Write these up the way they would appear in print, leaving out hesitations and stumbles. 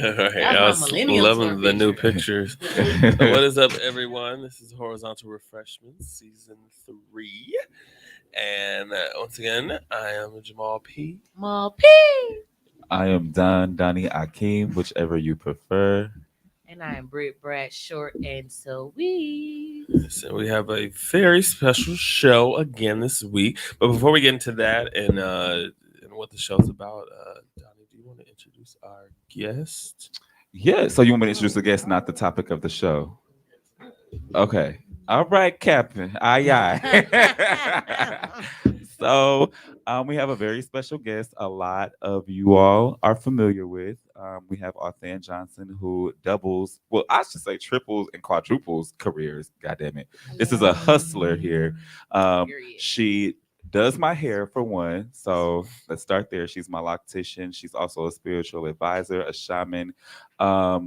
Right, That's I my was millennial loving tour the new picture. pictures. So what is up, everyone? This is Horizontal Refreshments, season 3. And once again, I am Jamal P. Mal P. I am Donnie Akeem, whichever you prefer. And I am Britt Brad, short and sweet. So we have a very special show again this week. But before we get into that and what the show's about, Donnie, do you want to introduce our guest? Yeah, so you want me to introduce the guest, not the topic of the show? Okay. All right, Captain. Aye, aye. We have a very special guest. A lot of you all are familiar with. We have Arthan Johnson, who doubles, well, I should say triples and quadruples careers. God damn it. This is a hustler here. Period. She does my hair for one. So let's start there. She's my loctician. She's also a spiritual advisor, a shaman, a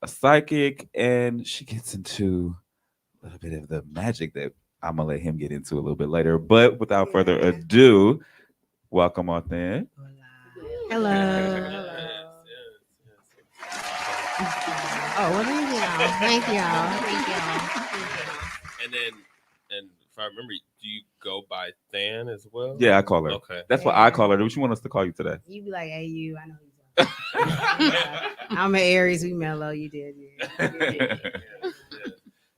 psychic, and she gets into a little bit of the magic that I'm gonna let him get into a little bit later. But without further ado, welcome on then. Hello. Oh, well, thank y'all. Thank y'all. Thank y'all. And if I remember, do you go by Than as well? Yeah, I call her. Okay. That's what I call her. What you want us to call you today? You be like, hey, you. I know who's I'm an Aries. We mellow. You did. Yeah.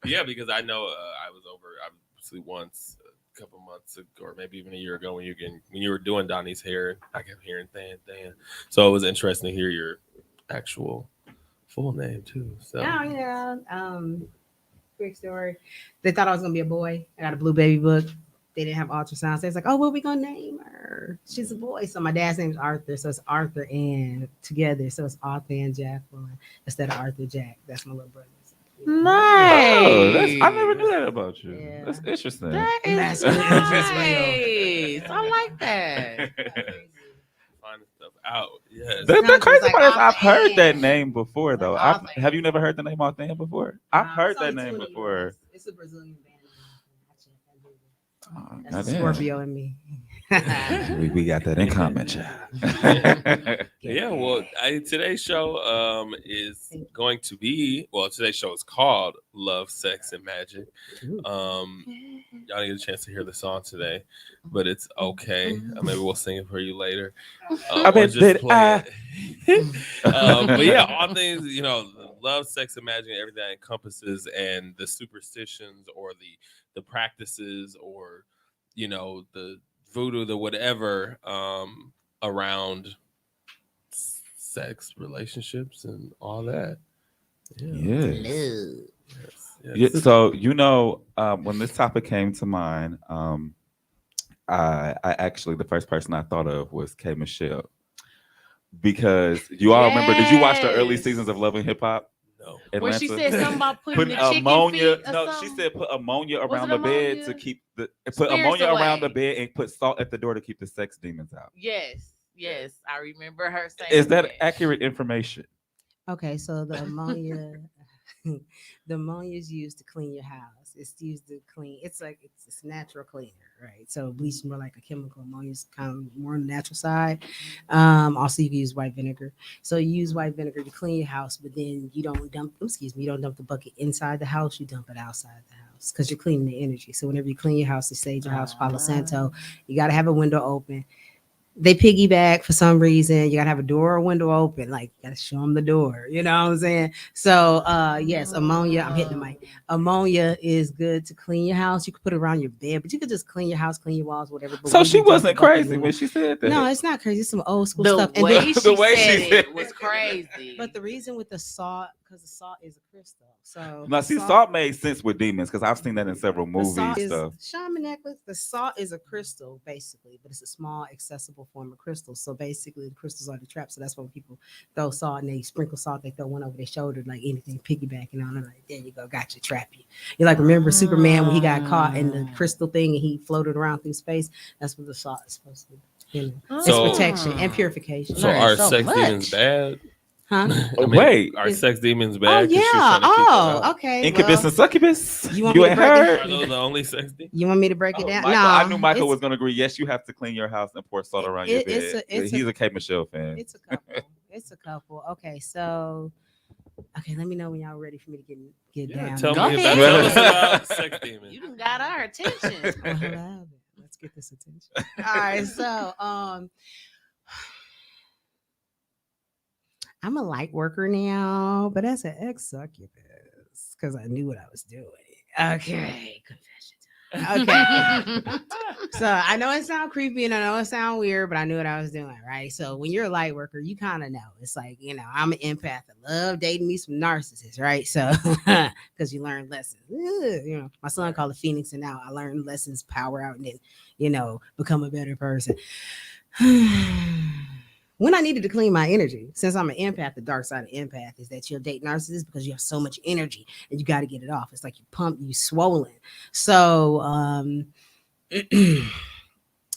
Yeah, because I know I was over obviously once a couple months ago, or maybe even a year ago when you were doing Donnie's hair. I kept hearing Than. So it was interesting to hear your actual full name too. So Quick story. They thought I was gonna be a boy. I got a blue baby book. They didn't have ultrasounds. They was like, oh, what are we gonna name her? She's a boy. So my dad's name is Arthur. So it's Arthur and together. So it's Arthur and Jacqueline instead of Arthur Jack. That's my little brother. Nice. Oh, I never knew that about you. Yeah. That's interesting. That is Masculine nice. I like that. finding stuff out. Yes. The crazy like part is I've heard Arthan. that name before, though. Like Arthan. Have you never heard the name Arthan before? I've heard It's that only name two in the before. US. It's a Brazilian band. Oh, That's a goddamn. Scorpio in me. we got that in common, child. Yeah, well, today's show is going to be today's show is called Love, Sex, and Magic. Y'all didn't get a chance to hear the song today, but it's okay. Maybe we'll sing it for you later. I Or bet just play that it. But yeah, all things, love, sex, and magic, and everything that encompasses, and the superstitions or the practices or the voodoo, the whatever around sex, relationships, and all that. Yeah. Yeah, so when this topic came to mind, I actually the first person I thought of was K Michelle, because you all remember. Did you watch the early seasons of Love and Hip Hop? No. Where she said something about putting Putting the chicken ammonia. feet or No, something? she said put ammonia Was around it the bed ammonia? to keep put Spirits ammonia around the away. bed and put salt at the door to keep the sex demons out. Yes, I remember her saying Is that accurate information? Okay, so the ammonia, the ammonia is used to clean your house. It's used to clean. It's natural cleaner, right? So bleach is more like a chemical. Ammonia is kind of more on the natural side. Also, you can use white vinegar. So you use white vinegar to clean your house, but then you don't dump. You don't dump the bucket inside the house. You dump it outside the house because you're cleaning the energy. So whenever you clean your house, you sage your house, Palo Santo. You got to have a window open. They piggyback for some reason. You gotta have a door or window open. Like, you gotta show them the door. You know what I'm saying? So, yes, ammonia. I'm hitting the mic. Ammonia is good to clean your house. You could put it around your bed, but you could just clean your house, clean your walls, whatever. But So when she you dump wasn't the bucket, crazy when she said that. No, it's not crazy. It's some old school The stuff. And way then, she the way said she said it was crazy. but the reason with the salt, because the salt is a crystal. So Now, see, salt made sense with demons because I've seen that in several the movies salt is stuff. shaman necklace. The salt is a crystal, basically, but it's a small, accessible form of crystal. So basically, the crystals are the trap. So that's when people throw salt and they sprinkle salt. They throw one over their shoulder, like anything, piggybacking on it. Like, there you go, got you, trap you. You like remember Superman when he got caught in the crystal thing and he floated around through space? That's what the salt is supposed to do. It's So- protection and purification. So Learned are so sex much. demons bad? Huh? Wait. Are sex demons Oh bad? 'cause she's yeah. trying to keep them Oh, out? okay. Incubus well, and succubus. you want me to ain't break it- heard? Are those the only sex demons? you want me to break it down? Michael, no, I knew Michael it's- was going to agree. Yes, you have to clean your house and pour salt around your It's bed. a He's a K Michelle fan. It's a couple. It's a couple. Okay, so let me know when y'all ready for me to get Yeah, down. tell Go me ahead. tell us about sex demons. You done got our attention. Well, hello then. Let's get this attention. All right, so I'm a light worker now, but as an ex succubus, because I knew what I was doing. Okay, confession time. Okay. So I know it sounds creepy and I know it sounds weird, but I knew what I was doing, right? So when you're a light worker, you kind of know. It's like, I'm an empath. I love dating me some narcissists, right? So because you learn lessons. My son called it Phoenix, and now I learned lessons, power out, and then, become a better person. When I needed to clean my energy, since I'm an empath, the dark side of empath is that you'll date narcissists because you have so much energy and you got to get it off. It's like you swollen. So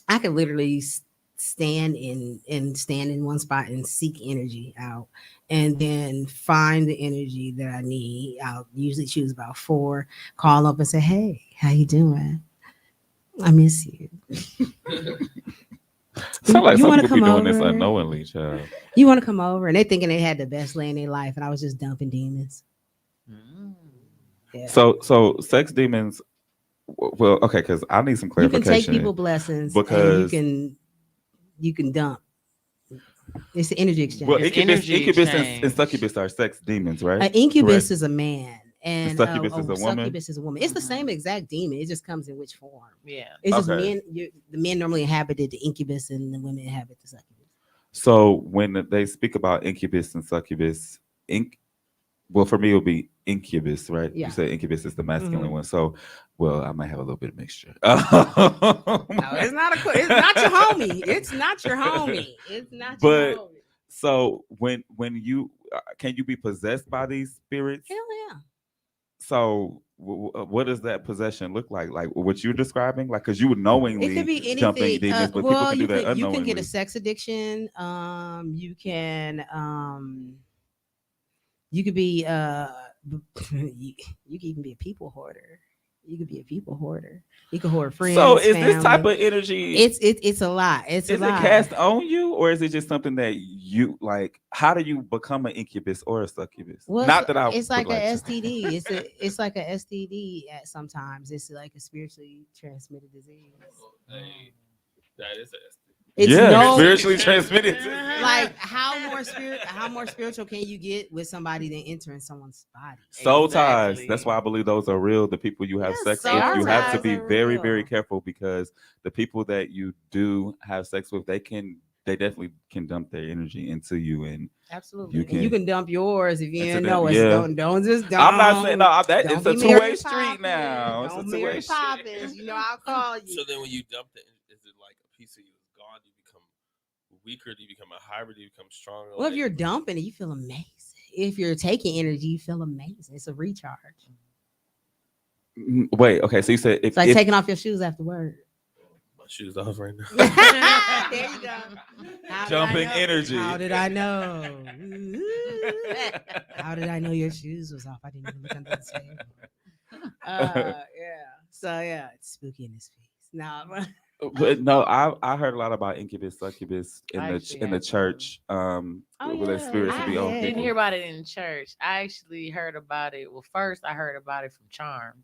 I could literally stand in one spot and seek energy out, and then find the energy that I need. I'll usually choose about 4, call up and say, "Hey, how you doing? I miss you. Sound like You some wanna people be come doing this over? unknowingly, child. You want to come over?" And they thinking they had the best lay in their life, and I was just dumping demons. Mm. Yeah. So sex demons. Well, okay, because I need some You can take clarification people blessings and because you can dump. It's the energy exchange. well, It's energy incubus and exchange. succubus are sex demons, right? An incubus Correct. is a man, and succubus is a woman? succubus is a woman. It's the Mhm. same exact demon. It just comes in which form. Yeah. It's just Okay. men. The men normally inhabited the incubus, and the women inhabit the succubus. So when they speak about incubus and succubus, well, for me, it'll be incubus, right? Yeah. You say incubus is the masculine Mhm. one. So, well, I might have a little bit of mixture. No, it's not it's not your homie. It's not your homie. It's not your But homie. so when you can you be possessed by these spirits? Hell yeah. So what does that possession look like? Like what you're describing? Like because you would It knowingly could be jump in anything. demons, but people Well, can do that you can get unknowingly. a sex addiction. You could be you could even be a people hoarder. You could be a people hoarder. You could hoard friends. So is this type family. of energy? It's a lot. It's Is a it lot. cast on you, or is it just something that you like? How do you become an incubus or a succubus? Well, Not that I it's would like a like to. STD. It's like a STD at sometimes. It's like a spiritually transmitted disease. Hey, that is a It's Yeah, no spiritually transmitted. like how more spiritual can you get with somebody than entering someone's body? Soul ties. Exactly. That's why I believe those are real. The people you have Yes, sex They with, are you have to real. be Ties are very, very real. careful because the people that you do have sex with, they definitely can dump their energy into you, and Absolutely. you And you can dump yours if you Into didn't that- know it. yeah. Don't just don't. I'm not saying no. That Don't it's a be two-way Mary street Poppins. now. It's a Don't two-way Mary street. Poppins. You know I'll call you. So then when you dump is it like a piece of you is gone? Do you become weaker? Do you become a hybrid? Do you become stronger? Well, if Like, you're dumping it, you feel amazing. If you're taking energy, you feel amazing. It's a recharge. Wait, okay. So you said It's like taking off your shoes after work. my shoes off right now. There you go. How did Jumping I know? energy. How did I know? How did I know your shoes was off? I didn't even look under the table. Yeah. So yeah, it's spooky in this face. No, But no, I heard a lot about incubus, succubus in I the actually in the have too. church. Where their spirits I would be on didn't people. hear about it in church. I actually heard about it. Well, first I heard about it from Charmed.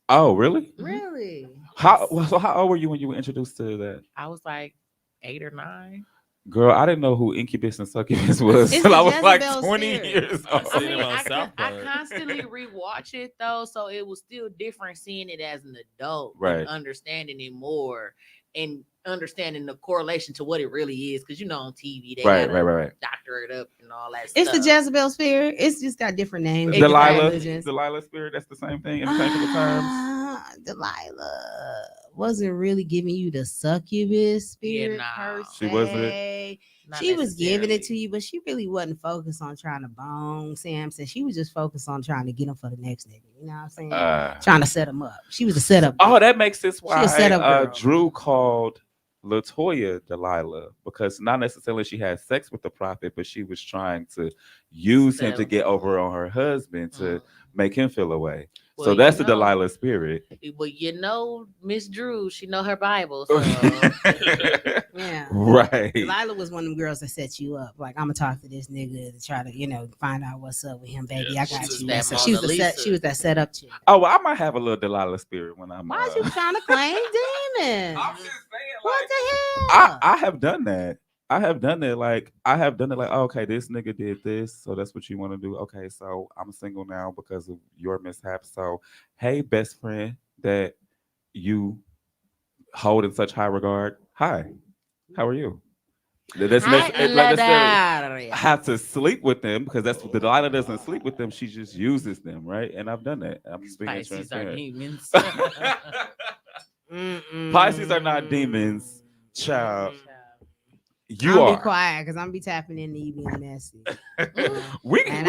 Oh, really? really. So how old were you when you were introduced to that? I was like 8 or 9. Girl, I didn't know who incubus and succubus was It's till the I was like Jezebel 20 spirit. years I old. I seen mean, him on I South I Park. constantly rewatch it though, so it was still different seeing it as an adult Right. and understanding it more and understanding the correlation to what it really is. Because on TV they Right, gotta right. doctor it up and all that It's stuff. the Jezebel spirit. It's just got different names. Exactly. Delilah, religions. Delilah spirit, that's the same thing, interchangeable terms. Delilah wasn't really giving you the succubus spirit nah. per She wasn't? se. Not She was giving it to necessarily. you, but she really wasn't focused on trying to bone Samson. She was just focused on trying to get him for the next nigga. You know what I'm saying? Trying to set him up. She was a setup. Oh, that makes sense She why a setup girl. Drew called Latoya Delilah, because not necessarily she had sex with the prophet, but she was trying to use him to Settle get him over up. on her husband to Mm. make him feel away. So that's the Delilah spirit. Well, Miss Drew, she know her Bible, so Yeah. Right. Delilah was one of them girls that set you up. Like, I'm gonna talk to this nigga to try to, find out what's up with him, baby. Yeah, I got she's you. that So she was Mona she was Lisa. that setup chick. Oh, well, I might have a little Delilah spirit when I'm. Why you trying to claim demons? I'm just saying, What like, the hell? I have done that. I have done it. Like, I have done it. Like, oh, okay, this nigga did this, so that's what you want to do. Okay, so I'm single now because of your mishap. So, hey, best friend that you hold in such high regard. Hi, how are you? That doesn't necessarily have to sleep with them because that's what Delilah doesn't sleep with them. She just uses them, right? And I've done that. I'm just being Pisces are transparent. demons. Pisces are not demons, child. You I'll are. be quiet because I'm be tapping into you being messy. we And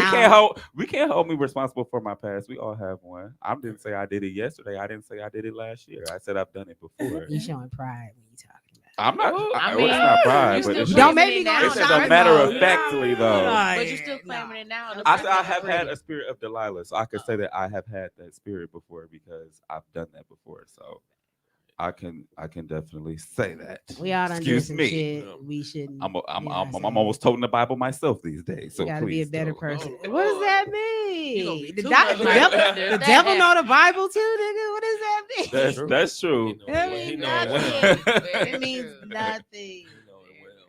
we can't hold me responsible for my past. We all have one. I didn't say I did it yesterday. I didn't say I did it last year. I said I've done it before. You showing pride when you talking about it. I'm not. Ooh, I I mean, it's mean, not you pride, but still it's Don't claiming make me it go now. it's in just the a matter of present. factly though. But you're still claiming it now. In the I present have had already. a spirit of Delilah, so I could say that I have had that spirit before because I've done that before. So I can definitely say that. We all done did Excuse some me. shit. No. We shouldn't. I'm almost toting the Bible myself these days. So You gotta be a please better don't. person. Oh, What does that You gonna mean? be The, too doc- much the like devil, that. the That devil know happened. the Bible too, nigga. What does that mean? That's True. that's true. He know That it well. He means know it nothing. well. Very It means true. nothing. He know it well.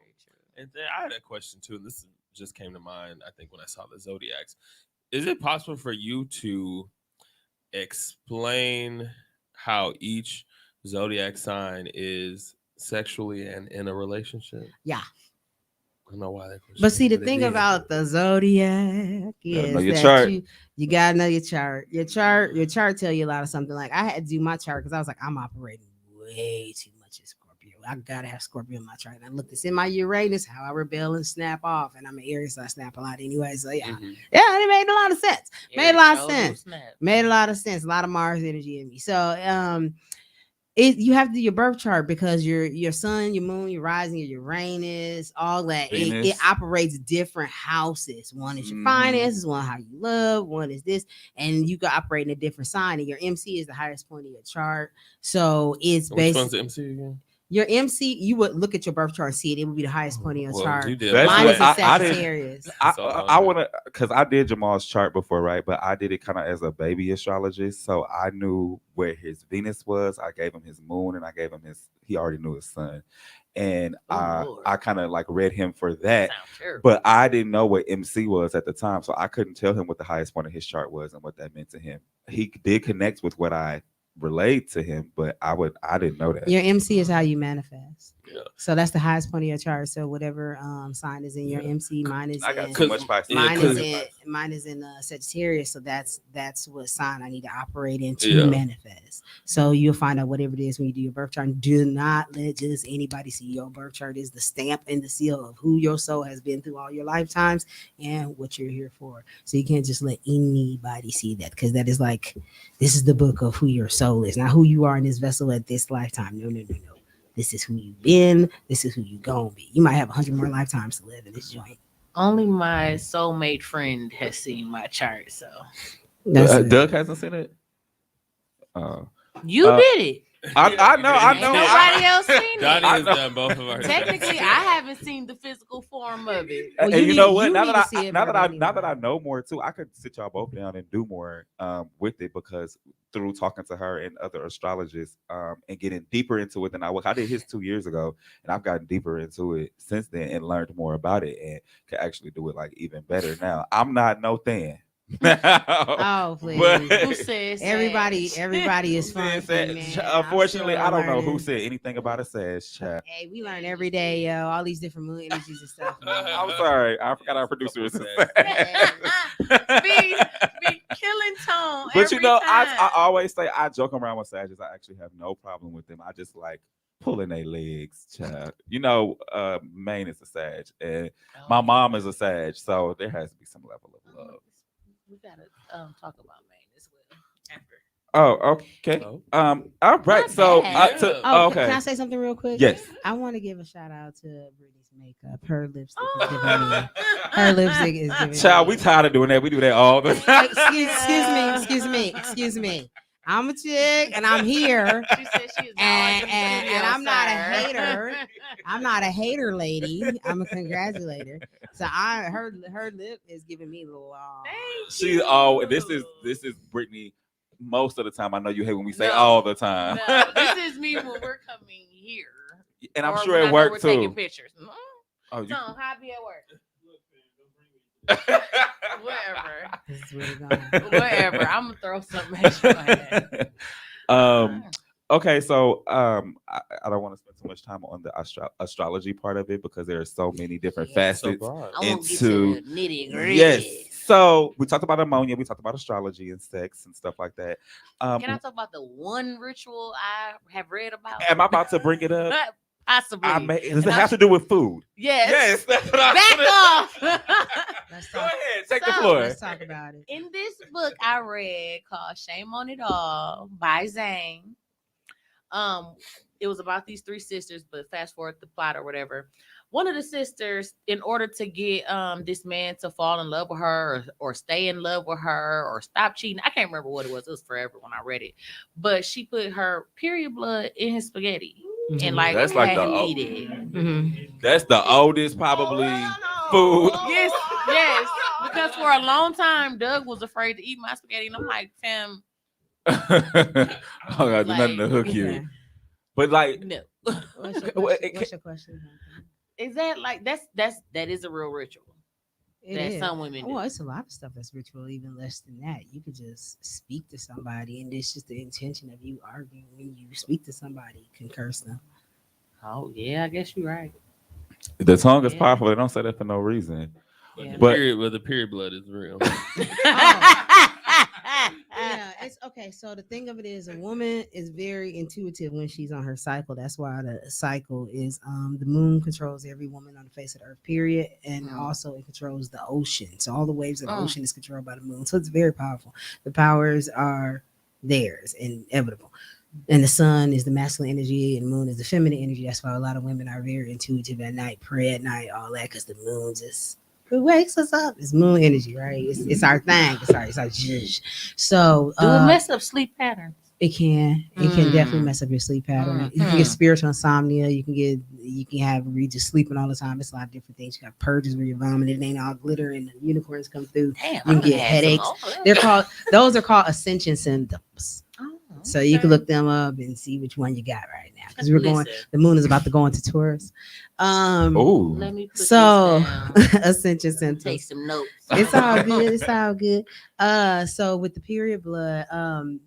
And then I had a question too, and this just came to mind. I think when I saw the zodiacs, is it possible for you to explain how each zodiac sign is sexually and in a relationship? Yeah. I don't know why that question. But see, the it thing did. about the zodiac Gotta know is your that chart. you gotta know your chart. Your chart tell you a lot of something. Like, I had to do my chart because I was like, I'm operating way too much in Scorpio. I gotta have Scorpio in my chart. And I looked, it's in my Uranus, how I rebel and snap off. And I'm an Aries, so I snap a lot anyway. So yeah, Mhm. yeah, it made a lot of sense. Made a lot of Aries sense. snap. Made a lot of sense. A lot of Mars energy in me. So you have to do your birth chart because your sun, your moon, your rising, your Uranus, all that. It Venus. operates different houses. One is your Mhm. finances, one how you love, one is this, and you can operate in a different sign. And your MC is the highest point of your chart. So it's Which one's basically the MC again? your MC. You would look at your birth chart and see it. It would be the highest point of your Well, chart. you did That's Mine what is a I did. Sagittarius. I want to because I did Jamal's chart before, right? But I did it kind of as a baby astrologist, so I knew where his Venus was. I gave him his moon, and I gave him his. He already knew his sun, and Oh, Lord. I kind of like read him for that. Sound terrible. But I didn't know what MC was at the time, so I couldn't tell him what the highest point of his chart was and what that meant to him. He did connect with what I relayed to him, but I didn't know that. Your MC is how you manifest. Yeah. So that's the highest point of your chart. So whatever sign is in your Yeah. MC, mine is I got in too much Pisces. Yeah, mine 'cause- is in Sagittarius. So that's what sign I need to operate in to Yeah. manifest. So you'll find out whatever it is when you do your birth chart. Do not let just anybody see your birth chart. Is the stamp and the seal of who your soul has been through all your lifetimes and what you're here for. So you can't just let anybody see that because that is like, this is the book of who your soul is, not who you are in this vessel at this lifetime. No. This is who you've been. This is who you gonna be. You might have 100 more lifetimes to live in this joint. Only my soulmate friend has seen my chart, so That's it. Doug hasn't seen it. you Uh, did it. I know. Ain't nobody else seen Donnie it. has done both of our Technically, I haven't seen the physical form of it. Well, And you you know need- what? you Now need that to see I it now that I verbally now that I anyway. know more too, I could sit y'all both down and do more with it because through talking to her and other astrologists and getting deeper into it than I was. I did his 2 years ago, and I've gotten deeper into it since then and learned more about it and can actually do it like even better now. I'm not no thin. Oh, please. Who says Everybody is Who funky, said man. Sag? I'm Unfortunately, still I don't know who learning. said anything about a Sag. Child. Hey, we learn every day, yo. All these different moon energies and stuff. man. I'm sorry, I forgot our producer is a Sag. be killing tone. But you every know, I time. always say I joke around with Sagittarius. I actually have no problem with them. I just like pulling their legs, child. You know, Maine is a Sag, and my mom is a Sag, so there has to be some level of love. We gotta talk about Maine as well after. Oh, okay. Oh. All right. Not So, bad. to, Oh, okay. can I say something real quick? Yes. I want to give a shout out to Brittany's makeup. Her lipstick is giving me. Her lipstick is giving Child, me. we tired of doing that. We do that all the time. Excuse me. I'm a chick and I'm here. She said she is And, always in the and, studio, and I'm not a sir. hater. I'm not a hater, lady. I'm a congratulator. So her lip is giving me love. Thank She you. this is Brittany. Most of the time, I know you hate when we say No, all the time. No, this is me when we're coming here. And I'm Or sure when I it know worked we're too. taking pictures. Oh, you... So, how be at work? Whatever. This is really going. Whatever. I'm gonna throw something at your head. Okay, so I don't want to spend too much time on the astrology part of it because there are so many different Yeah. So facets. broad. I want to get Into- to the nitty gritty. Yes. So we talked about ammonia, we talked about astrology and sex and stuff like that. Can I talk about the one ritual I have read about? Am I about to bring it up? Possibly. Does it have to do with food? Yes. That's what I'm Back gonna- off. Let's Go talk. ahead, take the So- floor. Let's talk about it. In this book I read called Shame on It All by Zane, it was about these three sisters, but fast forward the plot or whatever. One of the sisters, in order to get this man to fall in love with her or stay in love with her or stop cheating, I can't remember what it was. It was forever when I read it. But she put her period blood in his spaghetti and like That's like had the him old- eat it. Mm-hmm. That's the oldest probably food. Yes, because for a long time Doug was afraid to eat my spaghetti, and I'm like, Tim, Oh God, nothing to hook you. Okay. But like, no. What's your Well, question? What's your question? Is that like that is a real ritual It that is. some women do? Well, it's a lot of stuff that's ritual, even less than that. You could just speak to somebody, and it's just the intention of you arguing. When you speak to somebody, you can curse them. Oh yeah, I guess you're right. the tongue is Yeah. powerful. They don't say that for no reason. Yeah. But- The period blood is real. Yeah, it's okay. So the thing of it is, a woman is very intuitive when she's on her cycle. That's why the cycle is the moon controls every woman on the face of the earth, period, and also it controls the ocean. So all the waves of the ocean is controlled by the moon. So it's very powerful. The powers are theirs and inevitable. And the sun is the masculine energy, and the moon is the feminine energy. That's why a lot of women are very intuitive at night, pray at night, all that, because the moon just it wakes us up. It's moon energy, right? It's our thing. It's our zhuzh. So Do it mess up sleep patterns? it can definitely mess up your sleep pattern. You can get spiritual insomnia. You can have where you just sleeping all the time. It's a lot of different things. You got purges where you're vomiting. It ain't all glitter and the unicorns come through. Damn, You can get headaches. Those are called ascension symptoms. So you can look them up and see which one you got right now. Because the moon is about to go into Taurus. Oh, Let me put So this down. ascension symptoms. Take some notes. It's all good. It's all good. So with the period blood,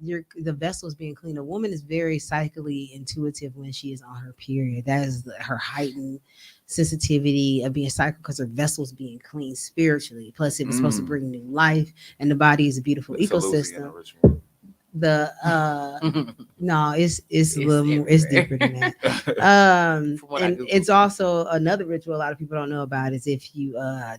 the vessel is being cleaned. A woman is very psychically intuitive when she is on her period. That is her heightened sensitivity of being psychic because her vessel is being cleaned spiritually. Plus, it was supposed to bring new life, and the body is a beautiful ecosystem. The no, it's a little more, it's deeper than that. And it's also another ritual a lot of people don't know about is if you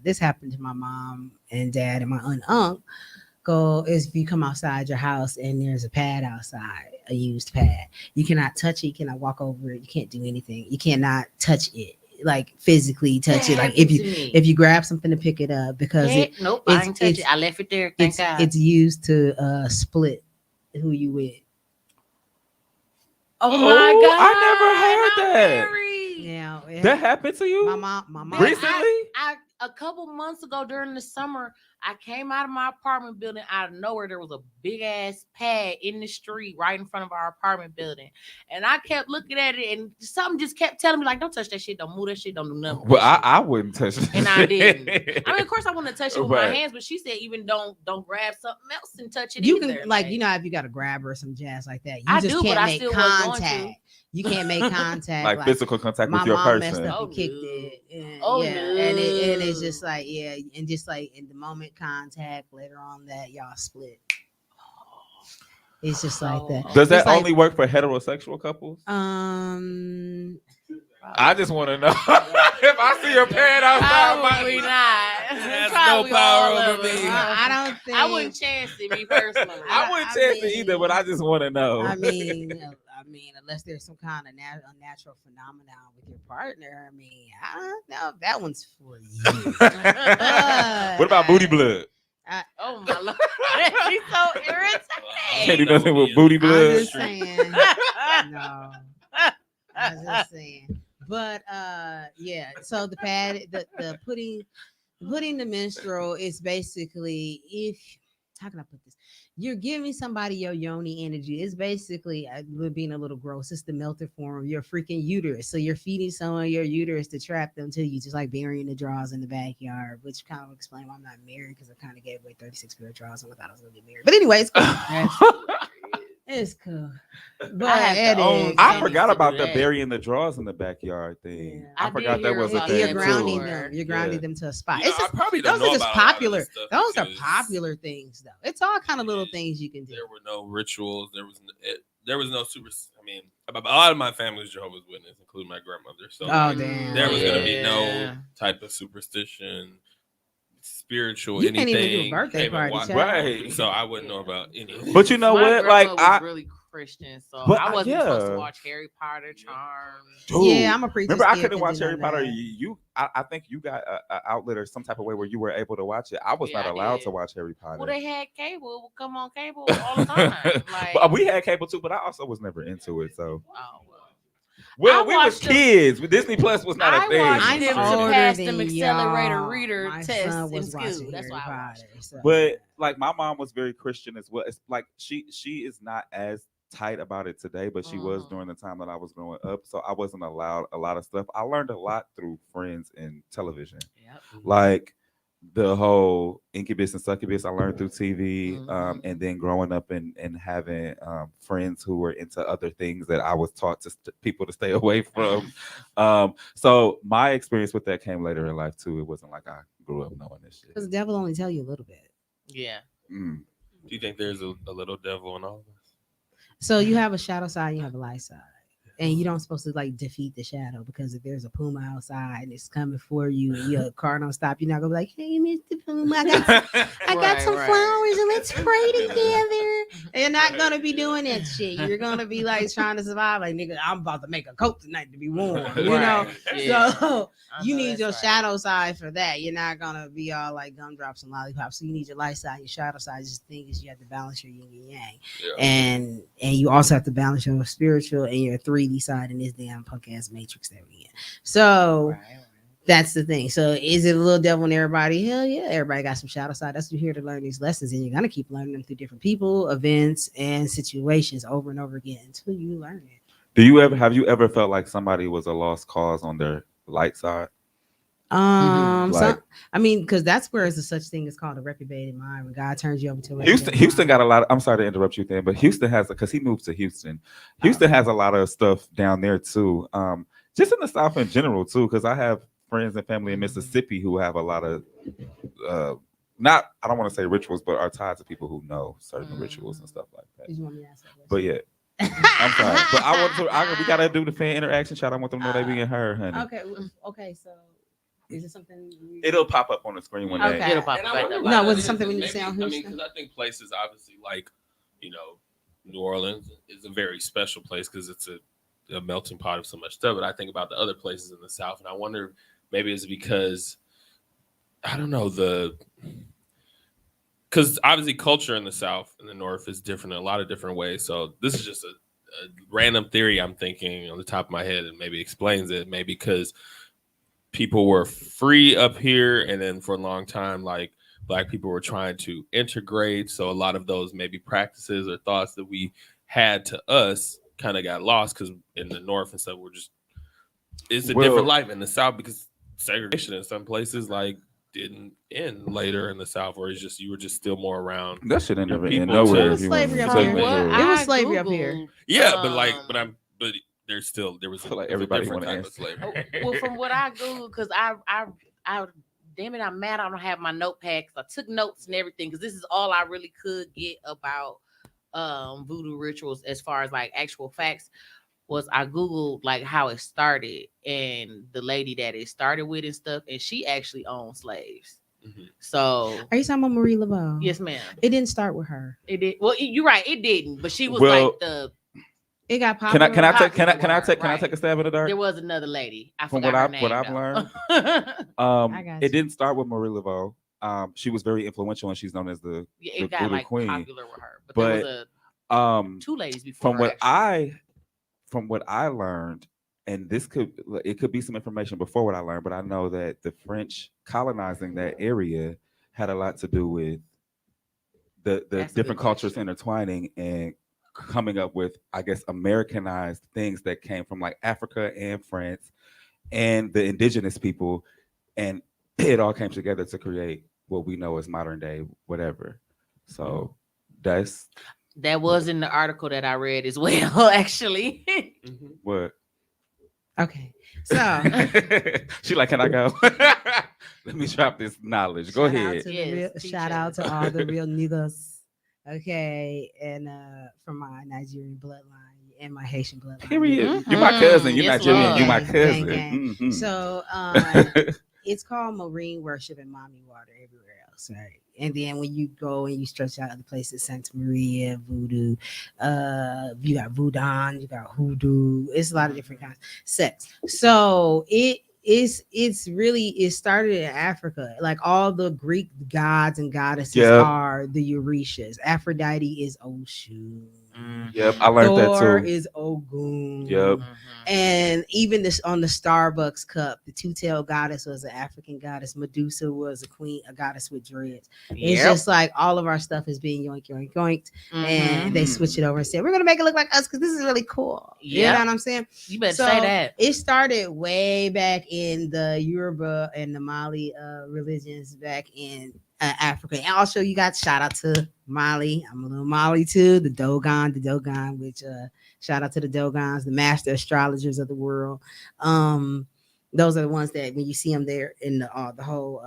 this happened to my mom and dad and my uncle is if you come outside your house and there's a pad outside, a used pad, you cannot touch it, you cannot walk over it, you can't do anything, you cannot touch it, like physically touch it. Like if you grab something to pick it up because I ain't touch it. I left it there. Thank God. It's used to split who you with. Oh my God! I never heard that. Yeah, That happened to you? My mom Recently? I a couple months ago during the summer, I came out of my apartment building. Out of nowhere, there was a big ass pad in the street right in front of our apartment building, and I kept looking at it, and something just kept telling me like, "Don't touch that shit. Don't move that shit. Don't do nothing." Well, I wouldn't touch it. And I didn't. I mean, of course, I want to touch it with my Right. hands, but she said even don't grab something else and touch it. you either. can like you know if you got a grabber or some jazz like that, you I just do, but can't I make still wasn't going contact. to. You can't make contact like physical contact my with your mom messed person. up Oh, and kicked no. it. And, Oh, yeah, and it's no. just like and just like in the moment contact later on that y'all split. It's just like that. Does that It's like- only work for heterosexual couples? I just want to know if I see your parent outside. Probably not. Has Probably no power all over of me. us. I don't think. I wouldn't chance it, me personally. I wouldn't chance it either, but I just want to know. I mean, unless there's some kind of unnatural phenomenon with your partner. I mean, I don't know. That one's for you. What about booty blood? Oh my lord, she's so irritating. Can't do nothing with booty I'm blood. just saying. No, I'm just saying. But yeah. So the pad, the putting the menstrual is basically if. How can I put this? You're giving somebody your yoni energy. It's basically being a little gross. It's the melted form of your freaking uterus. So you're feeding someone your uterus to trap them to you, just like burying the drawers in the backyard, which kind of explain why I'm not married because I kind of gave away 36 pair of drawers and I thought I was gonna get married. But anyway, it's cool. It's cool. But I forgot about the burying the drawers in the backyard thing. Yeah. I forgot that was a about thing that You're grounding too. them. You're grounding them to a spot. You know, It's just, I probably don't those know are just about a lot of popular. this stuff Those are because popular things, though. It's all kind of little things you can do. There were no rituals. There was no super. I mean, a lot of my family is Jehovah's Witness, including my grandmother. So Oh damn! there was gonna be no Yeah. type of superstition, spiritual, You can't anything. even do a birthday Came and party, watched- child. Right. So I wouldn't know about any. of But it. you know My what? Like grandma was I really Christian, so But I wasn't yeah. supposed to watch Harry Potter, Charms. Dude, Yeah, I'm a preacher's remember I kid, couldn't watch couldn't do Harry none of Potter. that. I think you got an outlet or some type of way where you were able to watch it. I was Yeah, not I allowed did. to watch Harry Potter. Well, they had cable. It would come on cable all the time. Like, But we had cable too, but I also was never into it. So oh well. well, I we was watched them- kids. But Disney Plus was not a I thing. watched I'm them Streaming. to older pass than them accelerator y'all. reader My tests son in was school. watching That's why Harry I watched. Potter, so- But like my mom was very Christian as well. It's like she is not as tight about it today, but she was Mhm. during the time that I was growing up. So I wasn't allowed a lot of stuff. I learned a lot through friends and television. Yep. Like the whole incubus and succubus I learned through TV, Mhm. and then growing up and having friends who were into other things that I was taught to people to stay away from. So my experience with that came later in life too. It wasn't like I grew up knowing this shit. Because the devil only tell you a little bit. Yeah. Mm. Do you think there's a little devil in all of us? So you have a shadow side, you have a light side. And you don't supposed to like defeat the shadow because if there's a puma outside and it's coming for you and your car don't stop, you're not gonna be like, hey, Mr. Puma, I got Right, some right. flowers and let's pray together. You're not gonna be doing that shit. You're gonna be like trying to survive. Like, nigga, I'm about to make a coat tonight to be warm. You know? Right. Yeah. So I you know need that's your right. shadow side for that. You're not gonna be all like gumdrops and lollipops. So you need your light side, your shadow side. Just the thing is you have to balance your yin and yang. Yeah. And you also have to balance your spiritual and your 3D side in this damn punk ass matrix that we in. So Right, right. that's the thing. So is it a little devil in everybody? Hell yeah, everybody got some shadow side. That's what you're here to learn these lessons, and you're gonna keep learning them through different people, events, and situations over and over again until you learn it. Have you ever felt like somebody was a lost cause on their light side? So I mean, because that's where there's a such thing as called a reprobated mind. When God turns you over to a Houston got a lot. I'm sorry to interrupt you there, but Houston has because he moved to Houston. Houston has a lot of stuff down there too. Just in the South in general too, because I have friends and family in Mississippi who have a lot of not I don't want to say rituals, but are tied to people who know certain rituals and stuff like that. Did you want me to ask that question? But yeah. I'm sorry, but I want to. We gotta do the fan interaction shot. I want them to know they being heard, honey. Okay. So is it something? It'll pop up on the screen one day. Okay. It'll pop And I right wonder there. why No, that was it is, something and when you say on maybe- I mean, Houston? because I think places obviously like, New Orleans is a very special place because it's a melting pot of so much stuff. But I think about the other places in the South, and I wonder maybe it's because I don't know because obviously culture in the South and the North is different in a lot of different ways. So this is just a random theory I'm thinking on the top of my head, and maybe explains it. Maybe because people were free up here, and then for a long time, like Black people were trying to integrate. So a lot of those maybe practices or thoughts that we had to us kind of got lost because in the North and stuff, it's a different life in the South because segregation in some places like didn't end later in the South, where it's just you were just still more around. That shit ain't never end People nowhere. too. if you Slavery want up to here. take What it. It was I slavery up here. Googled, Yeah, but there was feel like a everybody different wanna type of answer. slavery. Well, from what I Googled, because I damn it, I'm mad I don't have my notepad because I took notes and everything because this is all I really could get about voodoo rituals as far as like actual facts. was I Googled like how it started and the lady that it started with and stuff, and she actually owned slaves. Mhm. So Are you talking about Marie Laveau? yes, ma'am. It didn't start with her. It did. Well, you're right. It didn't, but she was Well, like the. It got Can I popular. can I take Popular with her, can I take right. a stab in the dark? There was another lady. I From forgot her name. what I've though. learned, I got it you. didn't start with Marie Laveau. She was very influential, and she's known as the Yeah, the it got voodoo like queen. popular with her, but there was But um, two ladies before from her. what Actually. I learned, and it could be some information before what I learned, but I know that the French colonizing that area had a lot to do with the That's a good different cultures question. intertwining and coming up with, I guess, Americanized things that came from like Africa and France and the indigenous people, and it all came together to create what we know as modern day whatever. So that's That was in the article that I read as well. Actually, Mhm. what. Okay. So She like, can I go? Let me drop this knowledge. Go shout out ahead. to Yes, the real, teach shout out us. to all the real niggas. Okay, and from my Nigerian bloodline and my Haitian bloodline. Period. Mhm. You my cousin. You Yes, Nigerian. You Lord. my Gang, cousin. gang. Mhm. So it's called marine worship and mommy water everywhere else, right? And then when you go and you stretch out other places, Santa Maria, voodoo, you got voodoo, you got hoodoo. It's a lot of different kinds of sex. So it started in Africa. Like all the Greek gods and goddesses Yep. are the Eurasias. Aphrodite is Oshun. Yep. I learned that Thor too. is Ogun. Yep. And even this on the Starbucks cup, the two-tailed goddess was an African goddess. Medusa was a queen, a goddess with dreads. It's just like all of our stuff is being yoink, yoink, yoinked. And they switch it over and said, we're gonna make it look like us because this is really cool. You know Yep. what I'm saying? You better So say that. it started way back in the Yoruba and the Mali religions back in Africa. And also you got shout out to Mali. I'm a little Mali too. The Dogon, which shout out to the Dogons, the master astrologers of the world. Those are the ones that when you see them there in the whole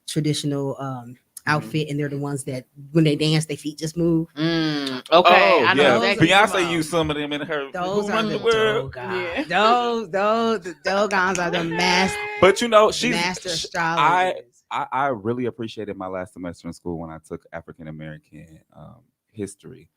traditional outfit, and they're the ones that when they dance, their feet just move. Okay, Oh, I know yeah. exactly. Beyonce used some of them in her Those Who are Run the the World. Dogons. Yeah. Those the Dogons are the But you know, master I astrologers. I really appreciated my last semester in school when I took African American history,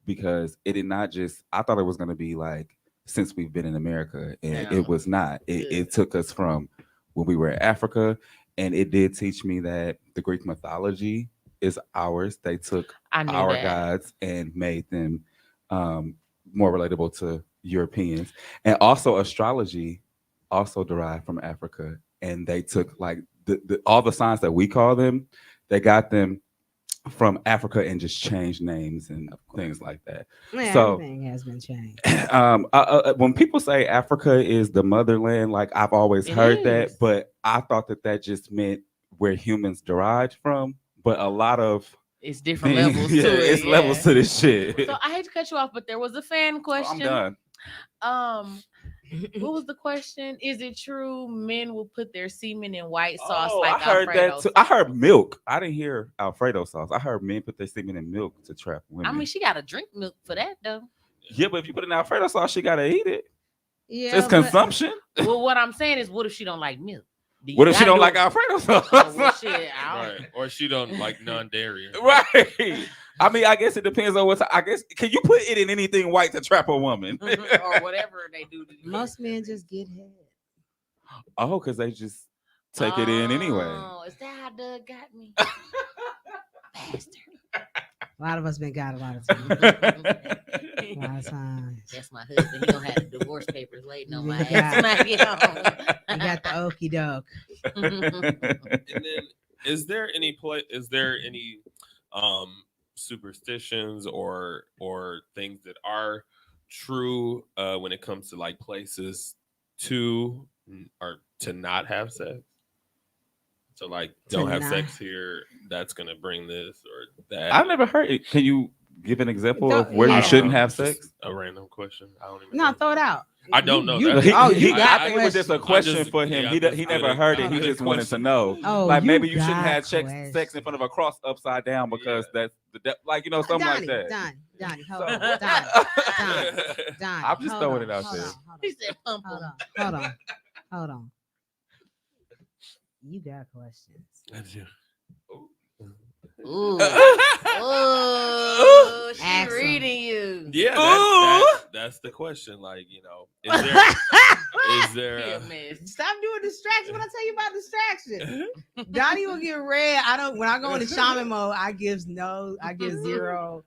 because it did not just, I thought it was going to be like since we've been in America, and No. it was not. Good. It took us from when we were in Africa, and it did teach me that the Greek mythology is ours. They took I knew our that. gods and made them more relatable to Europeans, and also astrology also derived from Africa, and they took like all the signs that we call them, they got them from Africa and just changed names and things like that. Yeah, So everything has been changed. when people say Africa is the motherland, like I've always It heard is. that, but I thought that just meant where humans derived from. But a lot of It's different things, levels yeah, to it. it's levels to this shit. So I hate to cut you off, but there was a fan I'm question. done. What was the question? Is it true men will put their semen in white sauce Oh, like I heard Alfredo that too. I sauce? heard milk. I didn't hear Alfredo sauce. I heard men put their semen in milk to trap women. I mean, she got to drink milk for that though. Yeah, but if you put it in Alfredo sauce, she gotta eat it. Yeah, It's but- consumption. Well, what I'm saying is, what if she don't like milk? Do you What if she gotta don't do like it? Alfredo sauce? Oh, well, shit, I don't- Right. Or she don't like non-dairy. Right. I mean, I guess it depends on what. I guess can you put it in anything white to trap a woman? or whatever they do. To most men just get head. Oh, because they just take it in anyway. Oh, is that how Doug got me? Bastard. A lot of us been got a lot of times. A lot of times. That's my husband. He don't have the divorce papers waiting on my Yeah. ass. Smack it You got the okie doke. on. And then is there any superstitions or things that are true when it comes to like places to or to not have sex? So like don't have not- sex here, that's gonna bring this or that. I've never heard it. Can you give an example of Don't- where yeah. you shouldn't have Just sex? a random question. I don't even No, know. throw it out. I don't know. You- that. you got I think it was just a question for him. He never heard it. He just wanted to know. Oh, Like you maybe you shouldn't got have sex in questions. front of a cross upside down because that's like something like that. Donnie, hold So- on, Donnie. I'm just hold throwing on, it out hold there. on, He said, pump hold him. hold on. You got questions. I do. Ooh. Ooh. She Ask 'em. reading you. Yeah, that's the question. Like, is there He a a, mess. Stop doing distraction. When I tell you about distraction, Donnie will get red. When I go into shaman mode, I give zero fucks.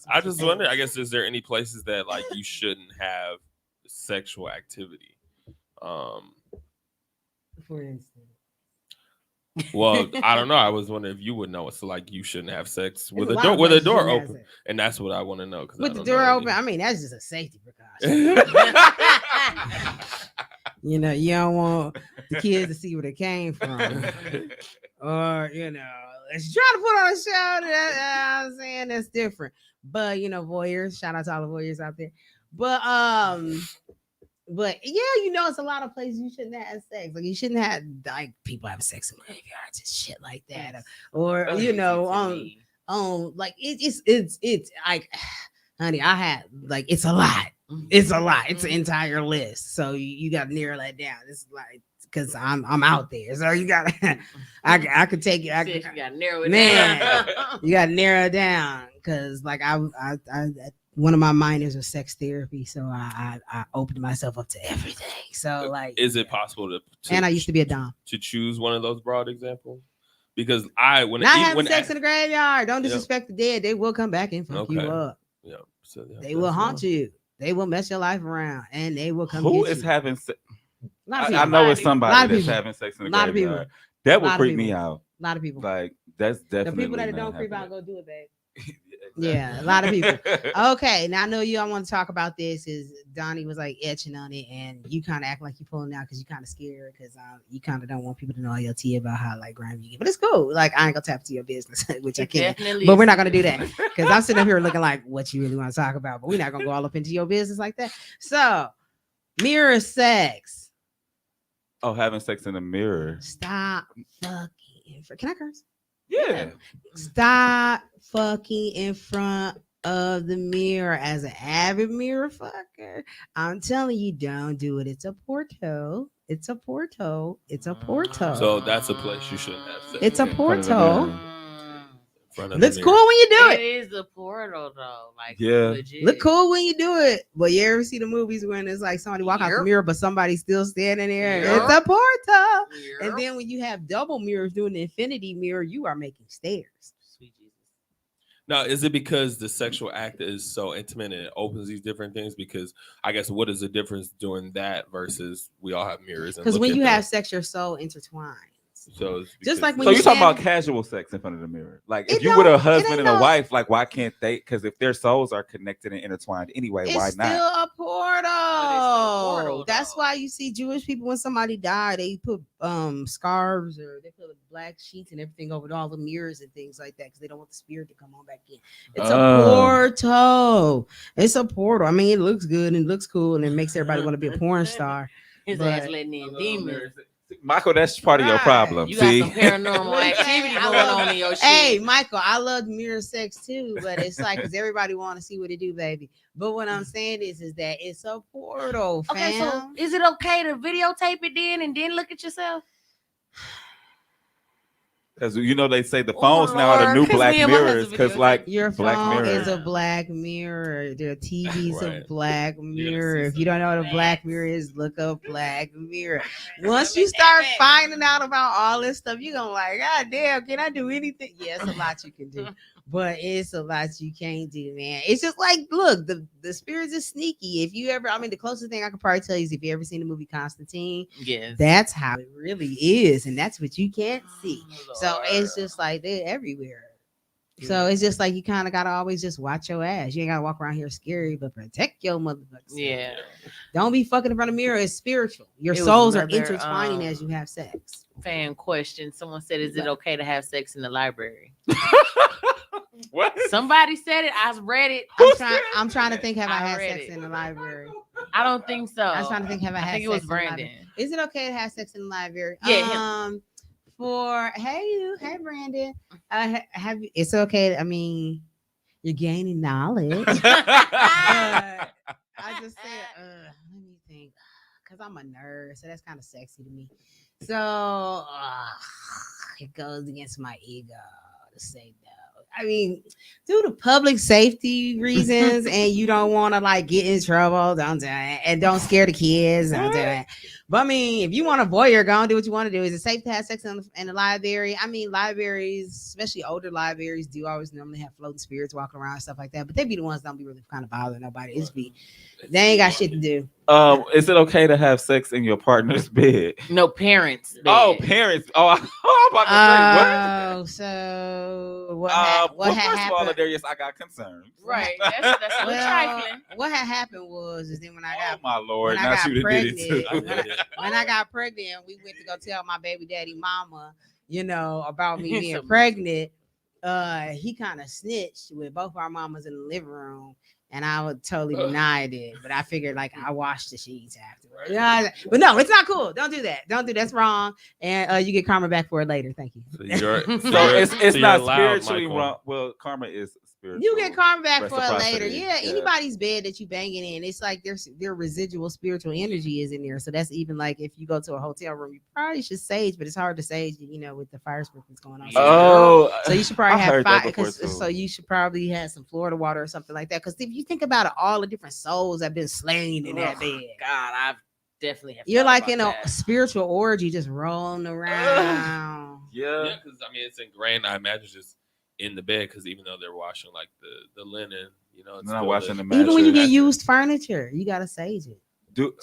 I just wonder, I guess, is there any places that like you shouldn't have sexual activity? For instance. Well, I don't know. I was wondering if you would know. It's like you shouldn't have sex with There's a lot door of with a places you door shouldn't have open, sex. and that's what I want to know. With the door open, I mean that's just a safety precaution. You don't want the kids to see where they came from, or let's try to put on a show. I'm saying that's different, but voyeurs. Shout out to all the voyeurs out there, but yeah, it's a lot of places you shouldn't have sex. Like you shouldn't have like people have sex in graveyards and shit like that, or like it's like, honey, I had like it's a lot. It's a lot. It's an entire list. So you got to narrow that down. It's like because I'm out there. So you got to I could take it. You got to narrow it Man. down. You got to narrow it down because like I one of my minors was sex therapy, so I opened myself up to everything. So like, is it possible to and I used to be a dom. to choose one of those broad examples? Because when having sex in the graveyard, don't disrespect the dead. They will come back and fuck you up. Yeah, so they will haunt you. They will mess your life around, and they will come. Who get is you. having sex? I know it's A lot somebody of that's people. having sex in the A lot of people. graveyard. That A would lot of creep me people. out. A lot of people. Like that's The definitely people that not don't creep out, happening. go do it, babe. Exactly. Yeah, a lot of people. Okay, now I know you all want to talk about this. Is Donnie was like etching on it, and you kind of act like you're pulling out because you kind of scared because you kind of don't want people to know all your tea about how like grimy you get. But it's cool. Like I ain't gonna tap to your business, which I can't. Definitely But we're is. not gonna do that because I'm sitting up here looking like what you really want to talk about. But we're not gonna go all up into your business like that. So, mirror sex. Oh, having sex in the mirror. Stop fucking. Can I curse? Yeah. Stop fucking in front of the mirror as an avid mirror fucker. I'm telling you, don't do it. It's a porto. It's a porto. It's a porto. So that's a place you shouldn't have sex. It's a In front of the porto. mirror. In front of Looks the cool mirror. when you do It it. is a portal though. Like Yeah. legit. Look cool when you do it. But you ever see the movies when it's like somebody walk out the Yep. mirror, but somebody's still standing there? Yep. It's a porto. Yep. And then when you have double mirrors doing the infinity mirror, you are making stairs. Sweet Jesus. Now, is it because the sexual act is so intimate and it opens these different things? Because I guess what is the difference doing that versus we all have mirrors? Because when you have sex, your soul intertwines. so it's Just like because- when So you you're talking about stand- casual sex in front of the mirror. Like It if you with a don't- it husband ain't and a no- wife, like why can't they? Because if their souls are connected and intertwined anyway, It's why still not? a portal. portal, That's though. why you see Jewish people when somebody die, they put scarves or they put black sheets and everything over all the mirrors and things like that because they don't want the spirit to come on back in. It's a portal. It's a portal. I mean, it looks good and it looks cool and it makes everybody want to be a porn star. His But- ass letting in demons. Michael, that's part of your Right. problem. You See, got some paranormal What you activity saying? I going love- on in your shit. Hey, Michael, I love mirror sex too, but it's like because everybody want to see what it do, baby. But what I'm saying is that it's a portal, fam. Okay, so is it okay to videotape it then and then look at yourself? because they say the phones now are the new Lord, 'cause black me and my mirrors. husband Because videotape. like Your Black phone Mirror. is a black mirror. Their TV's Right. a black mirror. see If you don't know what a black mirror is, look up black mirror. Once you start finding out about all this stuff, you're gonna like, God damn, can I do anything? Yeah, it's a lot you can do, but it's a lot you can't do, man. It's just like, look, the spirits is sneaky. If you ever, I mean, the closest thing I could probably tell you is if you ever seen the movie Constantine, Yes. that's how it really is, and that's what you can't see. So Lord. it's just like they're everywhere. So it's just like you kind of gotta always just watch your ass. You ain't gotta walk around here scary, but protect your motherfuckers. Yeah. Don't be fucking in front of the mirror. It's spiritual. Your It was souls are another, intertwining as you have sex. Fan question. Someone said, "Is it okay to have sex in the library?" what? Somebody said it. I read it. I'm trying to think. Have I I had read sex it. in the library? I don't think so. I was trying to think. Have I I had think it was sex in the library? Brandon. Is it okay to have sex in the library? Yeah, Hey Brandon. Have you? It's okay. I mean, you're gaining knowledge. But I just said, let me think, because I'm a nerd, so that's kind of sexy to me. So it goes against my ego to say no. I mean, due to public safety reasons, and you don't want to like get in trouble, don't do it, and don't scare the kids, don't do it. But I mean, if you want a voyeur, go and do what you want to do. Is it safe to have sex in the library? I mean, libraries, especially older libraries, do always normally have floating spirits walking around and stuff like that. But they be the ones that don't be really kind of bothering nobody. They ain't got shit to do. Is it okay to have sex in your partner's bed? no parents. Bed. Oh, parents. Oh, I'm about to say what? So what? Well, had first of all, happened? Darius, I got concerns. Right. That's a little Well, trifling. what had happened was is then when I got Oh my lord! when I Now got you done did it too. pregnant, when I got pregnant, we went to go tell my baby daddy mama, about me being pregnant. He kind of snitched with both our mamas in the living room, and I would totally denied it. But I figured like I washed the sheets afterwards. Yeah, but no, it's not cool. Don't do that. That's wrong. And you get karma back for it later. Thank you. So, you're, So it's you're not allowed, spiritually Michael. wrong. Well, karma is spiritual. You get karma back for it later. Reciprocity, Yeah, yeah. anybody's bed that you banging in, it's like their residual spiritual energy is in there. So that's even like if you go to a hotel room, you probably should sage, but it's hard to sage, with the fire sprinklers going on. Oh, So you should probably I've have heard that fire. before, too. So you should probably have some Florida water or something like that. Because if you think about it, all the different souls have been slain in that bed. God, I've definitely have. You're thought like about in a that. spiritual orgy, just rolling around. yeah. Yeah, because I mean it's ingrained. I imagine just in the bed because even though they're washing like the linen, it's Not still washing the Even when you get mattress. used furniture, you gotta sage it.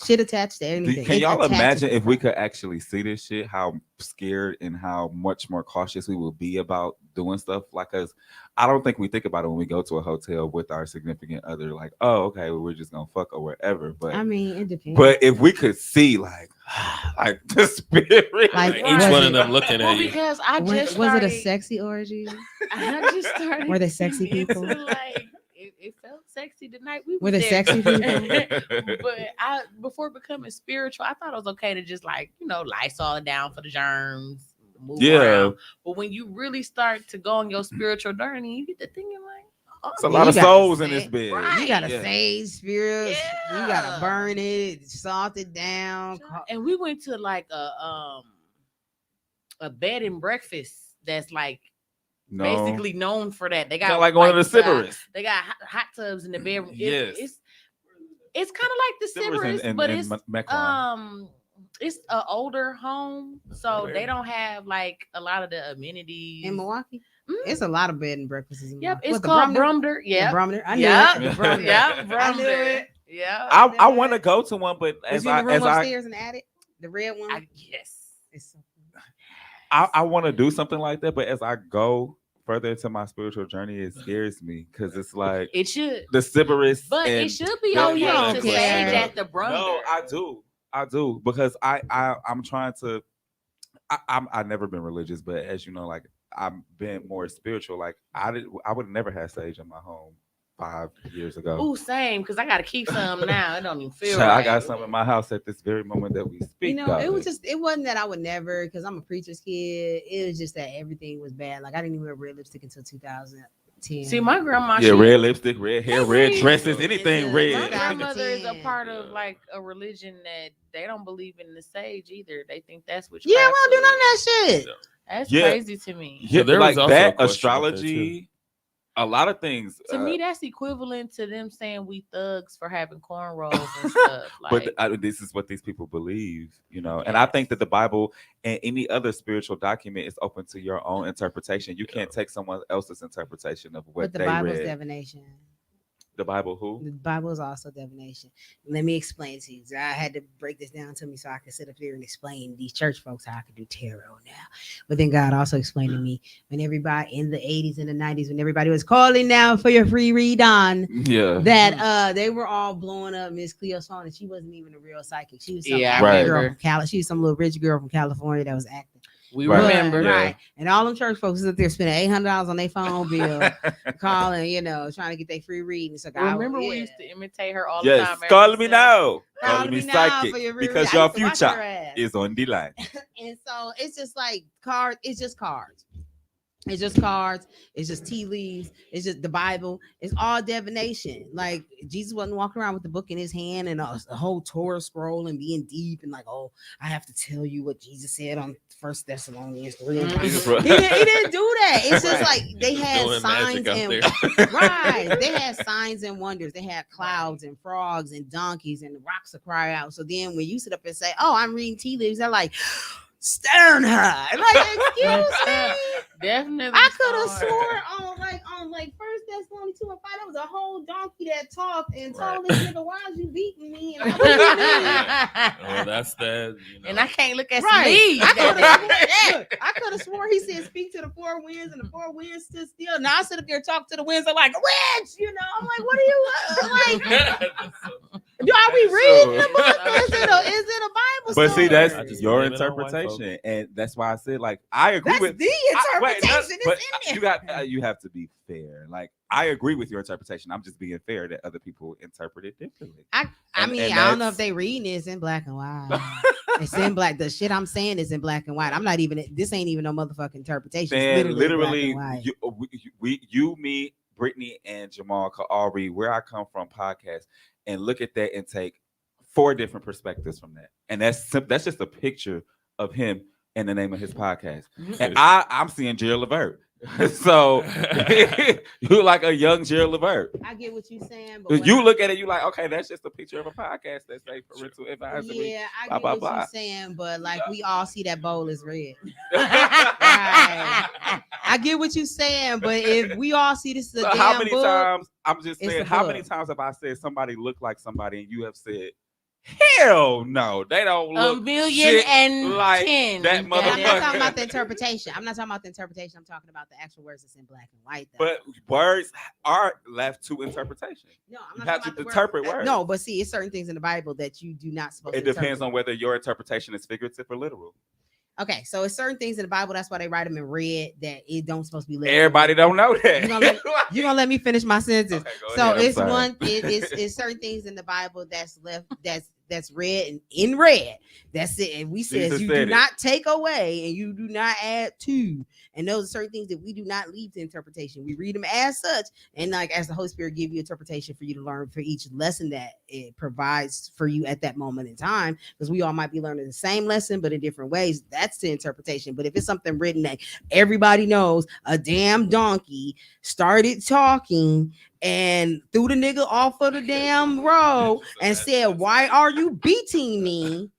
Shit attached to anything. Can It y'all attaches imagine to if we stuff. could actually see this shit? How scared and how much more cautious we would be about doing stuff like us. I don't think we think about it when we go to a hotel with our significant other. Like, oh, okay, well, we're just gonna fuck or whatever. But I mean, it depends. but if we could see like the spirit, Like, each was one it- of them looking Well, at you. because I was just it a started- sexy orgy? I just started. Were they sexy getting people? into, like it felt sexy the night we Were they there. sexy people? But before becoming spiritual, I thought it was okay to just Lysol it down for the germs, move Yeah. around. But when you really start to go on your spiritual journey, you get to thinking like, oh, it's a Yeah, lot you of gotta souls in say- this bed. Right. You gotta Yeah. sage spirits. You Yeah. gotta burn it, salt it down. and we went to like a bed and breakfast that's like No, basically known for that. They Kinda got like one of the Sybaris. They got hot tubs in the bedroom. Yes. It's kind of like the Sybaris Sybaris, but in it's Mechlin. it's an older home, so Okay. they don't have like a lot of the amenities. In Milwaukee, Mhm. it's a lot of bed and breakfasts in Yep, Milwaukee. it's What, the called Brumner? Brumder. The Yeah, Brumner. I knew yeah, it. The Brumner. yeah, I knew Brumder. it. Yeah, I want to go to one, but Was as you in the room I upstairs in the attic? The red one? yes. It's so I want to do something like that, but as I go further into my spiritual journey, it scares me because it's like It should, the Sybaris. but and it should be No, okay you don't to care. sage at the Brumder. No, I do because I'm trying to. I've never been religious, but as you know, like I've been more spiritual. Like I would never have sage in my home 5 years ago. Ooh, same, because I gotta keep some now. It don't even feel Child, right. I got some in my house at this very moment that we speak. it wasn't that I would never, because I'm a preacher's kid. It was just that everything was bad. Like I didn't even wear red lipstick until 2010. See, my grandma, yeah, red lipstick, red hair, red Every- dresses, anything It's my red. grandmother is a 2010. part of like a religion that they don't believe in the sage either. They think that's what. Yeah, we don't do none of that shit. That's Yeah. crazy to me. Yeah, So there like was also a that question about that, astrology, a lot of things. To me, that's equivalent to them saying we thugs for having cornrows and stuff. Like, but this is what these people believe, And I think that the Bible and any other spiritual document is open to your own interpretation. You can't take someone else's interpretation of what But the they Bible's read. divination. The Bible, who? The Bible is also divination. Let me explain to you. So I had to break this down to me so I could sit up here and explain these church folks how I could do tarot now. But then God also explained to me when everybody in the 80s and the 90s, when everybody was calling now for your free read on, Yeah. that they were all blowing up Miss Cleo's phone, and she wasn't even a real psychic. She was some Yeah, I Right. girl remember. from She was some little rich girl from California that was acting. We Right. remember. Yeah. Right. And all them church folks is up there spending $800 on their phone bill, calling, trying to get their free reading. So Remember we used to imitate her all the Yes, time. call every me Sunday? now. Call Call me me now psychic for your because I your used to watch her future ass. is on the line. And so it's just like cards. It's just cards. It's just cards. It's just tea leaves. It's just the Bible. It's all divination. Like Jesus wasn't walking around with the book in his hand and a whole Torah scroll and being deep and like, oh, I have to tell you what Jesus said on First Thessalonians 3. Mhm. He didn't do that. It's just Right. like they Just had doing signs magic out and there. right. They had signs and wonders. They had clouds and frogs and donkeys and the rocks to cry out. So then when you sit up and say, oh, I'm reading tea leaves, they're like, stone her. Like, excuse me. Definitely. I could have start. swore on First Thessalonians 2 and 5, that was a whole donkey that talked and told this nigga, why is you beating me? And I was Oh, that's that. And I can't look at right. sleeves. I could have swore he said speak to the four winds and the four winds stood still. Now I sit up there talk to the winds. I'm like, witch, I'm like, what are you like? Are we reading the book? Is it a Bible But story? see, that's I just your blame it on white interpretation, and that's why I said, like, I agree that's with the interpretation. but It's in you there. you have to be fair. Like, I agree with your interpretation. I'm just being fair that other people interpret it differently. I And I don't know if that's- they reading this in black and white. It's in black. The shit I'm saying is in black and white. I'm not even. This ain't even no motherfucking interpretation. It's Then literally, literally, black and white. you, me, Brittany, and Jamal could all read Where I Come From podcast and look at that and take 4 different perspectives from that, and that's just a picture of him and the name of his podcast. And I'm seeing Gerald Levert. So you like a young Gerald Levert. I get what you're saying, but You look at it, you like, okay, that's just a picture of a podcast that say parental advisory. yeah, I blah, get blah, what blah. you're saying, but like we all see that bowl is red. Right. I get what you're saying, but if we all see this is a So damn how many book, times I'm just it's saying, a how many book. times have I said somebody look like somebody and you have said, hell no, they don't A look million shit and like 10. that And I'm not motherfucker. talking about the interpretation. I'm not talking about the interpretation. I'm talking about the actual words that's in black and white. Though. But words are left to interpretation. No, I'm You not have talking to about the interpret words. No, but see, it's certain things in the Bible that you do not supposed It to depends interpret. on whether your interpretation is figurative or literal. Okay, so it's certain things in the Bible. That's why they write them in red. That it don't supposed to be literal. Everybody don't know that. You gonna let me finish my sentence? Okay, go So ahead, I'm it's sorry. one. It's certain things in the Bible that's left. That's red and in red. That's it. And we says Jesus you said do it. not take away and you do not add to. And those are certain things that we do not leave to interpretation. We read them as such, and like as the Holy Spirit give you interpretation for you to learn for each lesson that it provides for you at that moment in time. Because we all might be learning the same lesson, but in different ways. That's the interpretation. But if it's something written that everybody knows, a damn donkey started talking and threw the nigga off of the damn road and said, "Why are you beating me?"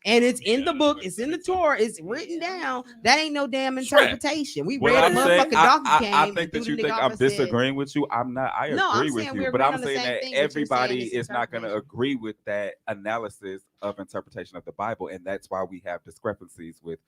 And it's in the book, it's in the Torah, it's written down. That ain't no damn interpretation. We What read a I'm saying, motherfucking donkey came. I and think threw that the you nigga think off I'm and said- disagreeing with you. I'm not. I No, I'm agree with saying you, we're but agreeing I'm on the saying same that thing. What you're everybody saying is is not going to interpretation. agree with that analysis of interpretation of the Bible, and that's why we have discrepancies with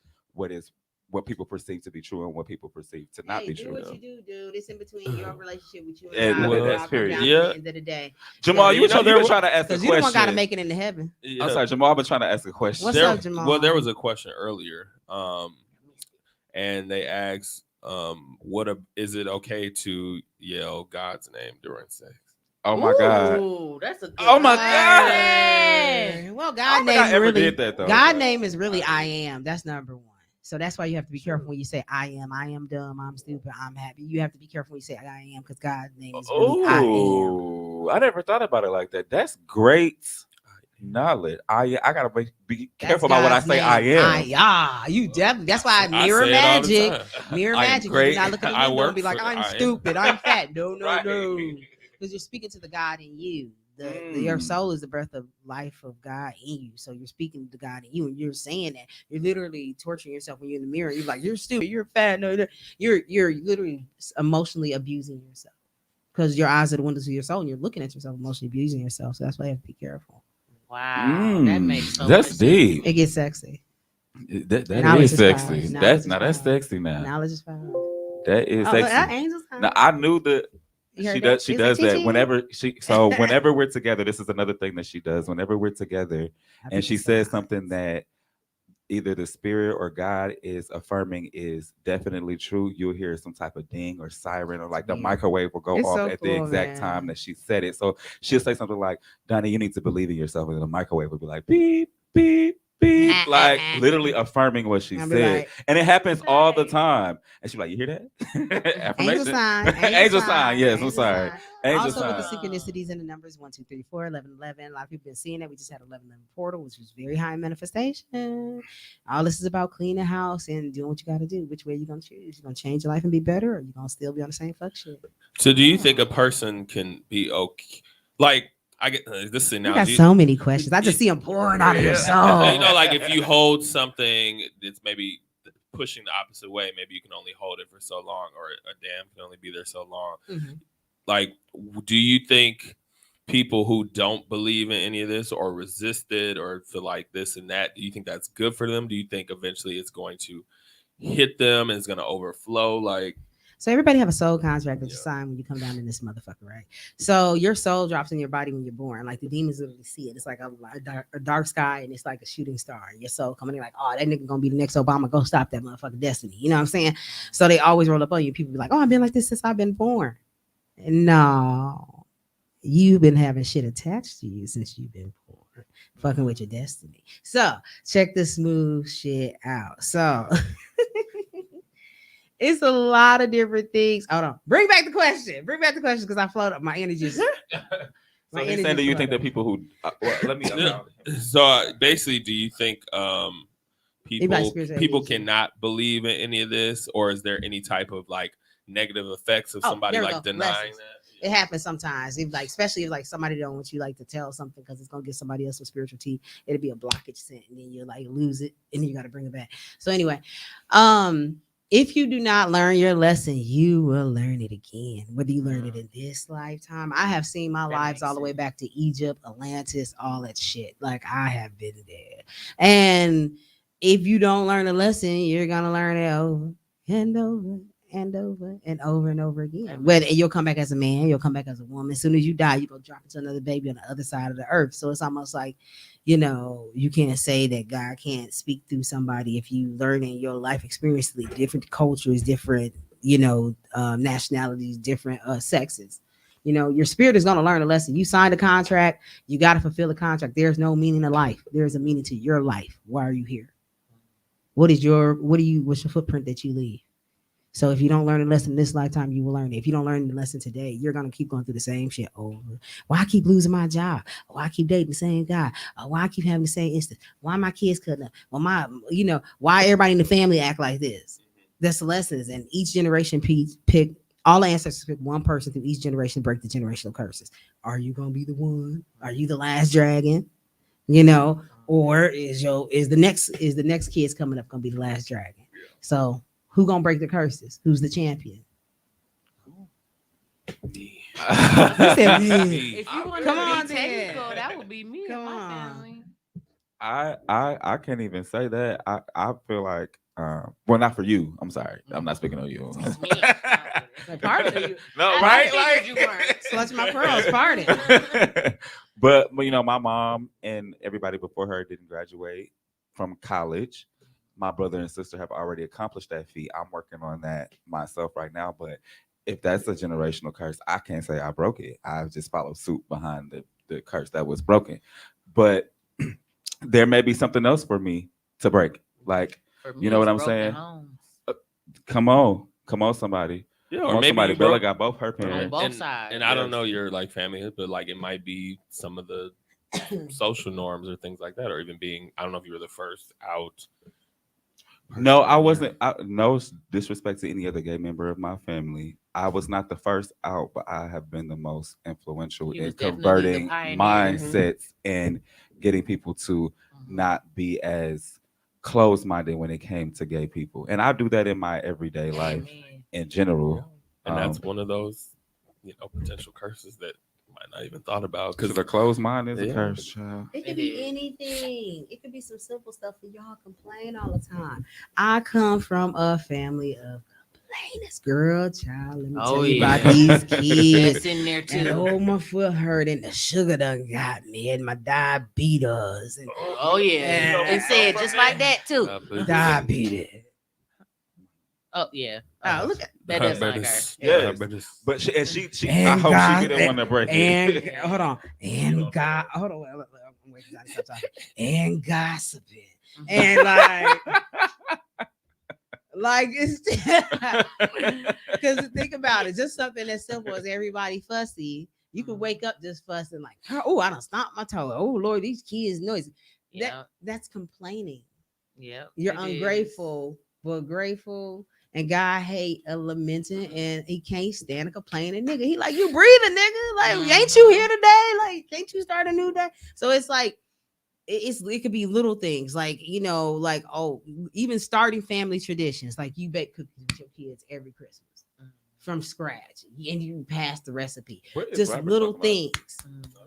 what people perceive to be true and what people perceive to not Hey, be do true. what you do, dude. It's in between your relationship with you And and God. well, It that's all comes period. down to Yeah. the end of the day. Jamal, Yeah, you you know, been trying to ask a Because you don't question. gotta make it into heaven. I'm sorry, Jamal. I've been trying to ask a question. What's up, Jamal? Well, there was a question earlier, and they asked, is it okay to yell God's name during sex? Oh my God. Ooh, that's a good Oh my question. Well, I God don't think name I ever really. did that though. God name is really I am. That's number one. So that's why you have to be careful when you say I am dumb, I'm stupid, I'm happy. You have to be careful when you say I am because God's name is really I am. Oh, I never thought about it like that. That's great knowledge. I gotta be That's careful about what I God's say. name. I am. You definitely. That's why I mirror say it all the magic. time. Mirror I am magic. great. You do not look at the I window work and be like, for- I'm I am. stupid, I'm fat. No, Right. because you're speaking to the God in you. Your soul is the breath of life of God in you. So you're speaking to God in you, and you're saying that. You're literally torturing yourself when you're in the mirror. You're like, you're stupid, you're fat. No, you're literally emotionally abusing yourself because your eyes are the windows of your soul, and you're looking at yourself emotionally abusing yourself. So that's why you have to be careful. Wow, that makes so That's much deep. sense. It gets sexy. That Knowledge is is sexy. power. Knowledge That's is now that's power. sexy now. Knowledge is power. That is Oh, look, sexy. angels. Now I knew that You heard she that? does. She She was like, does that "Chi-chi." whenever we're together. This is another thing that she does. Whenever we're together, I and be she so says hot. something that either the spirit or God is affirming is definitely true, you'll hear some type of ding or siren, or like the weird. microwave will go It's off so at the cool, exact time man. that she said it. So she'll say something like, Donnie, you need to believe in yourself. And then the microwave will be like, beep, beep, beep, like literally affirming what she I'll be said. like, And it happens all the Right. time. And she's like, you hear that? angel Affirmation. sign, Angel sign. Yes, I'm angel sorry. sign. Angel Also with the sign. synchronicities and the numbers 1, 2, 3, 4, 11, 11. A lot of people been seeing that. We just had 11, portal, which was very high in manifestation. All this is about cleaning the house and doing what you got to do. Which way you gonna choose? You gonna change your life and be better, or you gonna still be on the same fuck shit? So, do you think a person can be okay? Like, I get this is an You got analogy. so many questions. I just see them pouring out of your soul. You know, like if you hold something, it's maybe pushing the opposite way. Maybe you can only hold it for so long, or a dam can only be there so long. Mhm. Like, do you think people who don't believe in any of this or resist it or feel like this and that, do you think that's good for them? Do you think eventually it's going to hit them and it's going to overflow? Like, So everybody have a soul contract that you Yeah. sign when you come down in this motherfucker, right? So your soul drops in your body when you're born. Like the demons literally see it. It's like a dark sky, and it's like a shooting star. Your soul coming in like, oh, that nigga gonna be the next Obama. Go stop that motherfucking destiny. You know what I'm saying? So they always roll up on you. People be like, oh, I've been like this since I've been born. No, you've been having shit attached to you since you've been born, fucking with your destiny. So check this smooth shit out. So it's a lot of different things. Hold on. Bring back the question. Bring back the question because I float up. My energy is. So My he's energy saying, do you think flooded. that people who well, let me so basically, do you think Anybody's people spiritual people ADHD. cannot believe in any of this, or is there any type of like negative effects of Oh, somebody there we like go. denying Lessons. that? It happens sometimes. If like, especially if like somebody don't want you like to tell something because it's gonna get somebody else with spiritual tea, it'll be a blockage sent, and then you like lose it, and then you got to bring it back. So anyway, if you do not learn your lesson, you will learn it again. Whether you learn it in this lifetime, I have seen my lives all the way back to Egypt, Atlantis, all that shit. Like I have been there, and if you don't learn a lesson, you're gonna learn it over and over and over and over and over again. But you'll come back as a man, you'll come back as a woman. As soon as you die, you go drop into another baby on the other side of the earth. So it's almost like, you know, you can't say that God can't speak through somebody if you learn in your life experience different cultures, different, nationalities, different sexes. You know, your spirit is going to learn a lesson. You signed a contract, you got to fulfill the contract. There's no meaning to life. There's a meaning to your life. Why are you here? What's your footprint that you leave? So if you don't learn a lesson in this lifetime, you will learn it. If you don't learn the lesson today, you're gonna keep going through the same shit over. Why I keep losing my job? Why I keep dating the same guy? Why I keep having the same instance? Why my kids cutting up? Well, why everybody in the family act like this? That's the lessons, and each generation pick all the ancestors pick one person through each generation to break the generational curses. Are you gonna be the one? Are you the last dragon? Or is the next kids coming up gonna be the last dragon? So who gonna break the curses? Who's the champion? Me. said, Me. If you want Come to on, be technical, then. that would be me Come and my on. family. I can't even say that. I feel like well, not for you. I'm sorry. I'm not speaking on you. It's me. Like, pardon you. No, I right? figured you weren't. Clutch my pearls, pardon. but my mom and everybody before her didn't graduate from college. My brother and sister have already accomplished that feat. I'm working on that myself right now. But if that's a generational curse, I can't say I broke it. I just follow suit behind the curse that was broken. But there may be something else for me to break. Like, For me, you know what it's I'm broken saying? homes. Come on, somebody. Yeah, Come or on, maybe somebody. you Bella broke got both her On parents. both and, sides. and I don't Yes. know your like family, but like it might be some of the social norms or things like that, or even being I don't know if you were the first out. No, person I or- wasn't. No disrespect to any other gay member of my family. I was not the first out, but I have been the most influential He in was definitely the converting pioneer. mindsets and getting people to not be as closed-minded when it came to gay people. And I do that in my everyday life Amen. in general. And that's Um, one of those, potential curses that you might not even thought about because because a closed mind is a Yeah. curse, child. It It could be is. anything. It could be some simple stuff that y'all complain all the time. I come from a family of plainest girl, child. Let me Oh, tell you yeah. about these That's kids. in there And too. oh, my foot hurt, and the sugar done got me, and my diabetes, and Oh yeah. It said just like that too. diabetes. Oh yeah. Oh, look at That does sound like her. Yes. Diabetes. But she I and hope God, she didn't want to break and it. hold on, and God, hold on, I'm waiting for Johnny to stop talking. And gossiping, and like it's because think about it, just something as simple as everybody fussy. You could wake up just fussing like, oh, I done stomped my toe. Oh Lord, these kids noisy. Yeah. That's complaining. Yep. You're it is. ungrateful, but grateful. And God hate a lamenting, and he can't stand a complaining nigga. He like, you breathing, nigga. Like, ain't you here today? Like, can't you start a new day? So it's like it could be little things like, like, oh, even starting family traditions, like you bake cookies with your kids every Christmas from scratch, and you pass the recipe. What is Just Robert little talking things,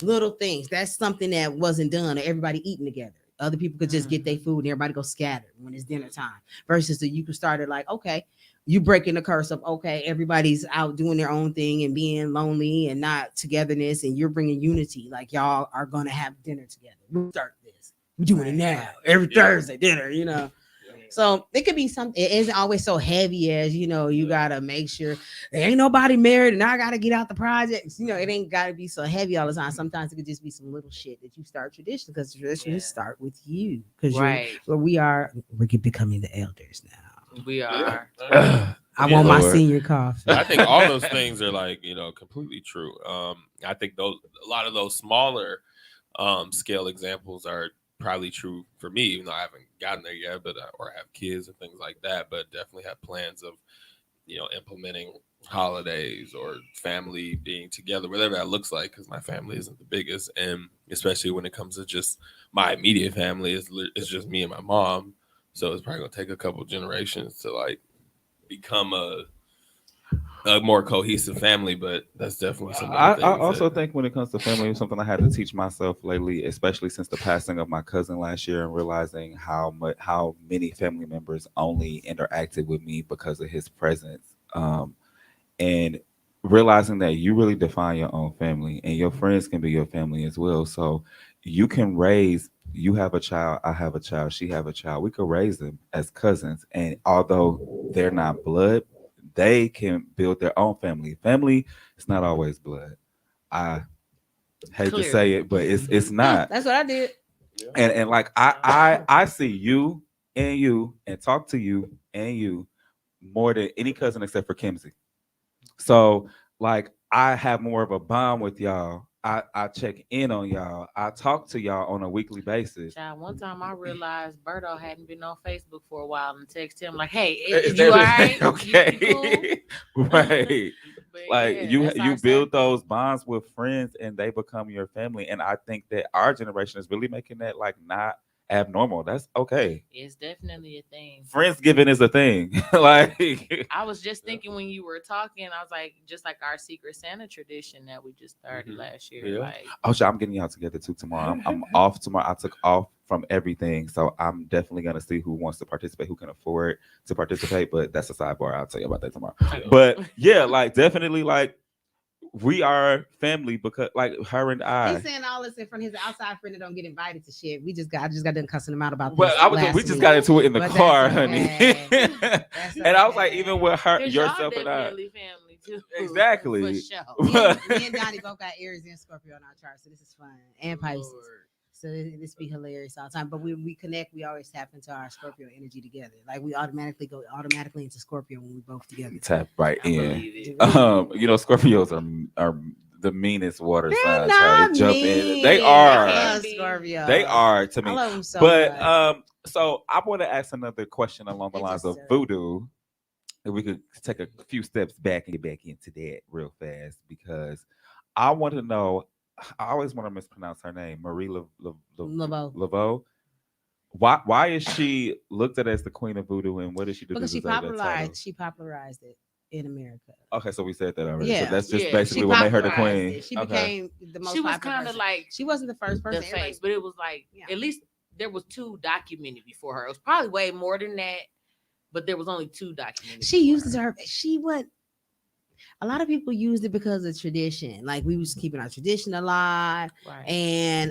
little things. That's something that wasn't done, or everybody eating together. Other people could just get their food and everybody go scattered when it's dinner time. Versus that you could start it like, okay, you breaking the curse of, okay, everybody's out doing their own thing and being lonely and not togetherness, and you're bringing unity. Like, y'all are gonna have dinner together. We start this. We're doing it now every Thursday dinner. So it could be something. It isn't always so heavy as, you gotta make sure there ain't nobody married and I gotta get out the projects. It ain't gotta be so heavy all the time. Sometimes it could just be some little shit that you start tradition, because traditions start with you. Because Right. we're becoming the elders now. We are. I want my Lord. senior coffee. I think all those things are like, completely true. I think a lot of those smaller scale examples are probably true for me, even though I haven't gotten there yet, but or have kids and things like that. But definitely have plans of, implementing holidays or family being together, whatever that looks like, because my family isn't the biggest, and especially when it comes to just my immediate family, it's just me and my mom. So it's probably gonna take a couple generations to like become a more cohesive family, but that's definitely some of the I things also that- think when it comes to family, it's something I had to teach myself lately, especially since the passing of my cousin last year, and realizing how many family members only interacted with me because of his presence, and realizing that you really define your own family, and your friends can be your family as well. So you can raise. You have a child, I have a child, she have a child. We could raise them as cousins, and although they're not blood, they can build their own family. Family is not always blood. I hate to say it, but it's not. That's what I did. And like I see you and talk to you and you more than any cousin except for Kimsey. So like I have more of a bond with y'all. I check in on y'all. I talk to y'all on a weekly basis. Child, one time I realized Berto hadn't been on Facebook for a while and text him like, "Hey, Is you all that- right? Okay. You cool?" Right. But Like yeah, you that's our build circle. those bonds with friends and they become your family. And I think that our generation is really making that like not abnormal. That's okay. It's definitely a thing. Friendsgiving is a thing. Like I was just thinking when you were talking, I was like, just like our Secret Santa tradition that we just started last year. Yeah. Like, oh shit, I'm getting y'all together too tomorrow. I'm off tomorrow. I took off from everything. So I'm definitely gonna see who wants to participate, who can afford to participate. But that's a sidebar. I'll tell you about that tomorrow. But yeah, like definitely like we are family because like her and I. He's saying all this in front of his outside friend that don't get invited to shit. I just got done cussing him out about this. Well, I was. last We just week. got into it in the But car, that's honey. okay. That's And I was like, okay. even with her, 'cause y'all yourself and I. definitely family too. Exactly. For sure. Me and Donnie both got Aries and Scorpio on our chart, so this is fun. And Pisces. Lord. So this be hilarious all the time. But we connect, we always tap into our Scorpio energy together. Like we automatically go into Scorpio when we both together. Tap right I in. believe it. Scorpios are the meanest water They're signs. not How they jump mean. in. They I are. love They Scorpio. They are to I me. love them so But much. so I want to ask another question along the They lines just of are. voodoo. If we could take a few steps back and get back into that real fast, because I want to know. I always want to mispronounce her name, Marie Laveau. Laveau. Why is she looked at as the queen of voodoo, and what did she do Because to she deserve that title? popularized it in America. Okay, so we said that already. Yeah. So that's just Yeah. basically She what made her the popularized queen. it. She Okay. became the most She was popular kind of person. like She wasn't the first person. the Everybody- face, but it was like Yeah. at least there was two documented before her. It was probably way more than that, but there was only 2 documented. She before uses her. her. She went. A lot of people used it because of tradition. Like we was keeping our tradition alive, Right. and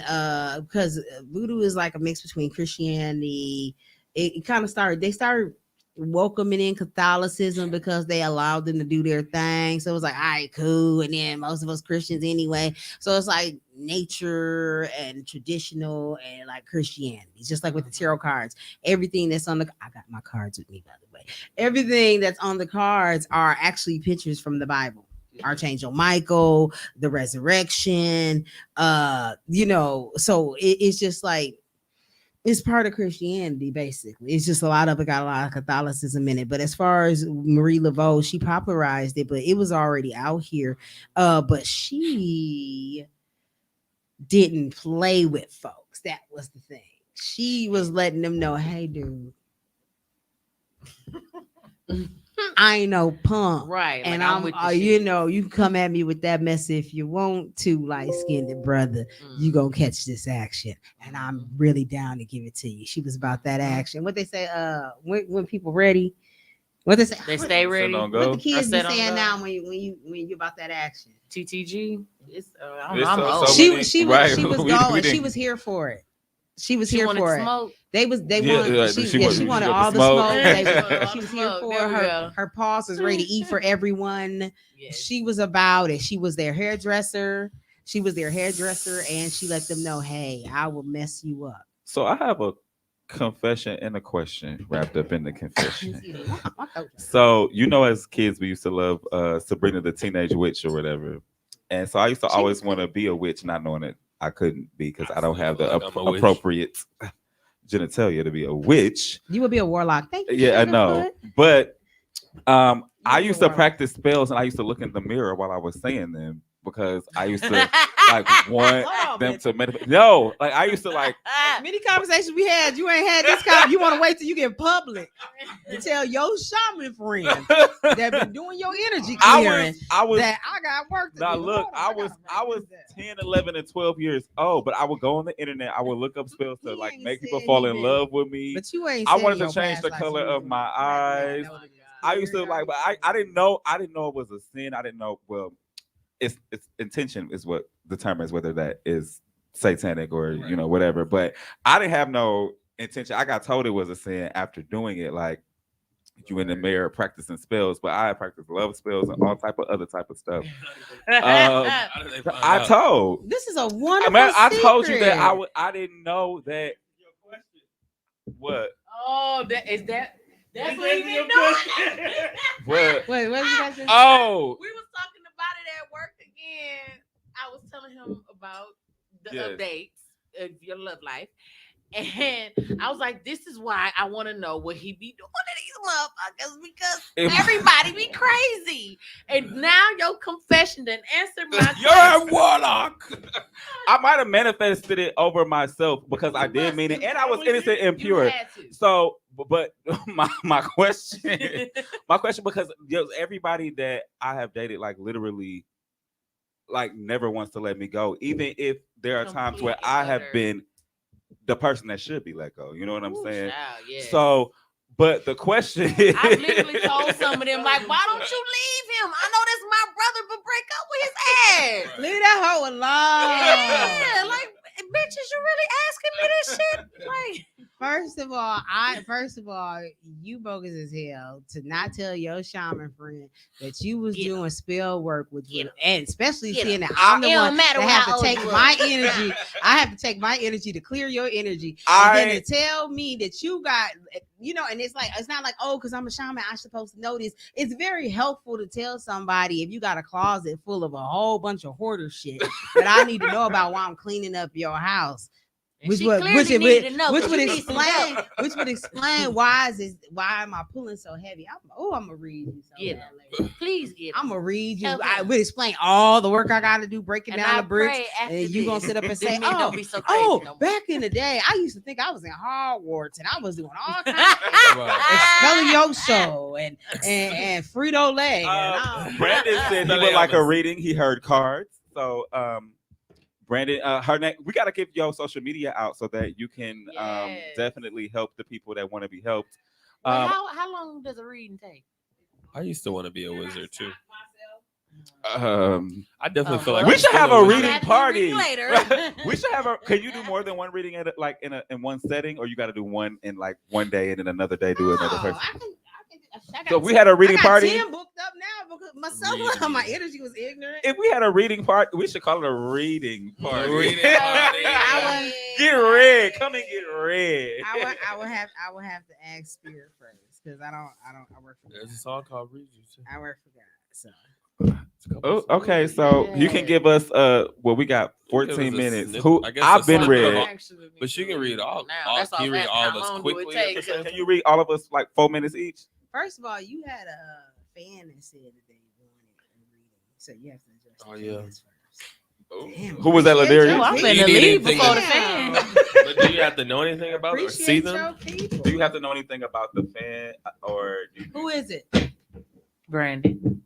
because voodoo is like a mix between Christianity. It kind of started. They started welcoming in Catholicism because they allowed them to do their thing. So it was like, all right, cool. And then most of us Christians anyway. So it's like nature and traditional and like Christianity. It's just like with the tarot cards. Everything that's on the I got my cards with me, by the way. Everything that's on the cards are actually pictures from the Bible. Archangel Michael, the resurrection, so it's just like it's part of Christianity, basically. It's just a lot of it got a lot of Catholicism in it. But as far as Marie Laveau, she popularized it, but it was already out here. But she didn't play with folks. That was the thing. She was letting them know, hey, dude, I ain't no punk. Right. And like, I'm with the you shit. know, you can come at me with that mess if you want to, light skinned brother. You gonna catch this action. And I'm really down to give it to you. She was about that action. What they say, when people ready, what they say, They stay ready. on what go. the kids be Set on saying go. now when you about that action. TTG. It's, I don't It's know. I'm so- old. so She many- was she right. was she was We going. She didn't- was here for it. She was She here wanted for to it. smoke. They Yeah, wanted she wanted all the smoke. She was here for There we her. go. Her paws was ready to eat for everyone. Yes. She was about it. She was their hairdresser. She was their hairdresser, and she let them know, hey, I will mess you up. So I have a confession and a question wrapped up in the confession. So as kids we used to love Sabrina the Teenage Witch or whatever, and so I used to always want to be a witch, not knowing that I couldn't be because I don't have the Like I'm a witch. appropriate genitalia to be a witch. You would be a warlock. Thank you. Yeah, I know, Sugarfoot. but I You're a used to warlock. practice spells, and I used to look in the mirror while I was saying them because I used to like want Hold on, them bitch. to manifest. No, like I used to like. Many conversations we had, you ain't had this kind. You want to wait till you get public to tell your shaman friend that been doing your energy clearing I was that I got work to Now do. look, Hold on, I was gotta write 10, 11, and 12 years old, but I would go on the internet. I would look up spells to He like ain't make people said fall he in been- love with me. this. But you ain't. I said wanted your to change past the life, color so you of was my a crackhead. eyes. know what it is. I used to like, but I didn't know it was a sin. I didn't know. Well, it's intention is what determines whether that is satanic or whatever. But I didn't have no intention. I got told it was a sin after doing it. Like you in the mirror practicing spells, but I practiced love spells and all type of other type of stuff. How did they find I out? told. This is a wonderful. Man, I told you that secret. I didn't know that. What? Oh, that's what he been doing. What? Wait, what did you guys say? Oh, We was talking about it at work again. I was telling him about the Yes. updates of your love life. And I was like, this is why I want to know what he be doing to these motherfuckers because everybody be crazy. And now your confession done answered my you're a question. warlock. I might have manifested it over myself because I did mean it, and I was innocent and You pure. had to. So, but my question, because everybody that I have dated, like literally, like never wants to let me go, even if there are times where Complete I have utter. been the person that should be let go. You know what I'm Ooh, saying? child, yes. So, but the question is, I literally told some of them, like, why don't you leave him? I know that's my brother, but break up with his ass. Leave that hoe alone. Yeah, like, bitches, you really asking me this shit? Like, First of all, you bogus as hell to not tell your shaman friend that you was Get 'em. doing spell work with Get you, and especially Get seeing 'em. that I'm the It don't one matter that how have to old take you my are. energy. I have to take my energy to clear your energy, and then to tell me that you got, and it's like it's not like because I'm a shaman, I'm supposed to know this. It's very helpful to tell somebody if you got a closet full of a whole bunch of hoarder shit that I need to know about while I'm cleaning up your house. and she clearly needed to know. 'cause you need some help. Which would explain why am I pulling so heavy? I'm gonna read you. Get 'em. Please get 'em. I'm gonna read you. Help I him. would explain all the work I got to do, breaking And down I the bricks, pray after and you gonna this, sit up and them say, men "Oh, don't be so crazy no more." back in the day, I used to think I was in Hogwarts and I was doing all kinds of Spellioso and Frito Lay. Brandon said he would like a reading. He heard cards. So, Brandon, her name. We gotta give your social media out so that you can Yes. definitely help the people that want to be helped. How long does a reading take? I used to want to be a wizard too. I Oh, definitely feel like well. We should have a I'm gonna reading have to get party. reading later. We should have a. Can you do more than one reading at like in one setting, or you got to do one in like one day and then another day do another person? So we had a reading I got party. 10 booked up now because myself, my energy was ignorant. If we had a reading party, we should call it a reading party. Reading party. Get red. Come and get red. I would have to ask Spirit first because I work for There's a God. song called Read You too. I work for God. So Oh, okay. So you can give us well, we got 14 minutes. Who I guess I've a been snippet of read. all- But you can read all. That's Can you read all of us quickly? at the same Can time? you read all of us like 4 minutes each? first of all, you had a fan that said that they wanted a reading, so you have to address Oh, the yeah. fans first. Damn, Who was that, appreciate Ladarius? your I'm You finna need leave anything before the to- fan. But do you have to know anything about it or see Appreciate them? your people. Do you have to know anything about the fan or Who is it? Brandon.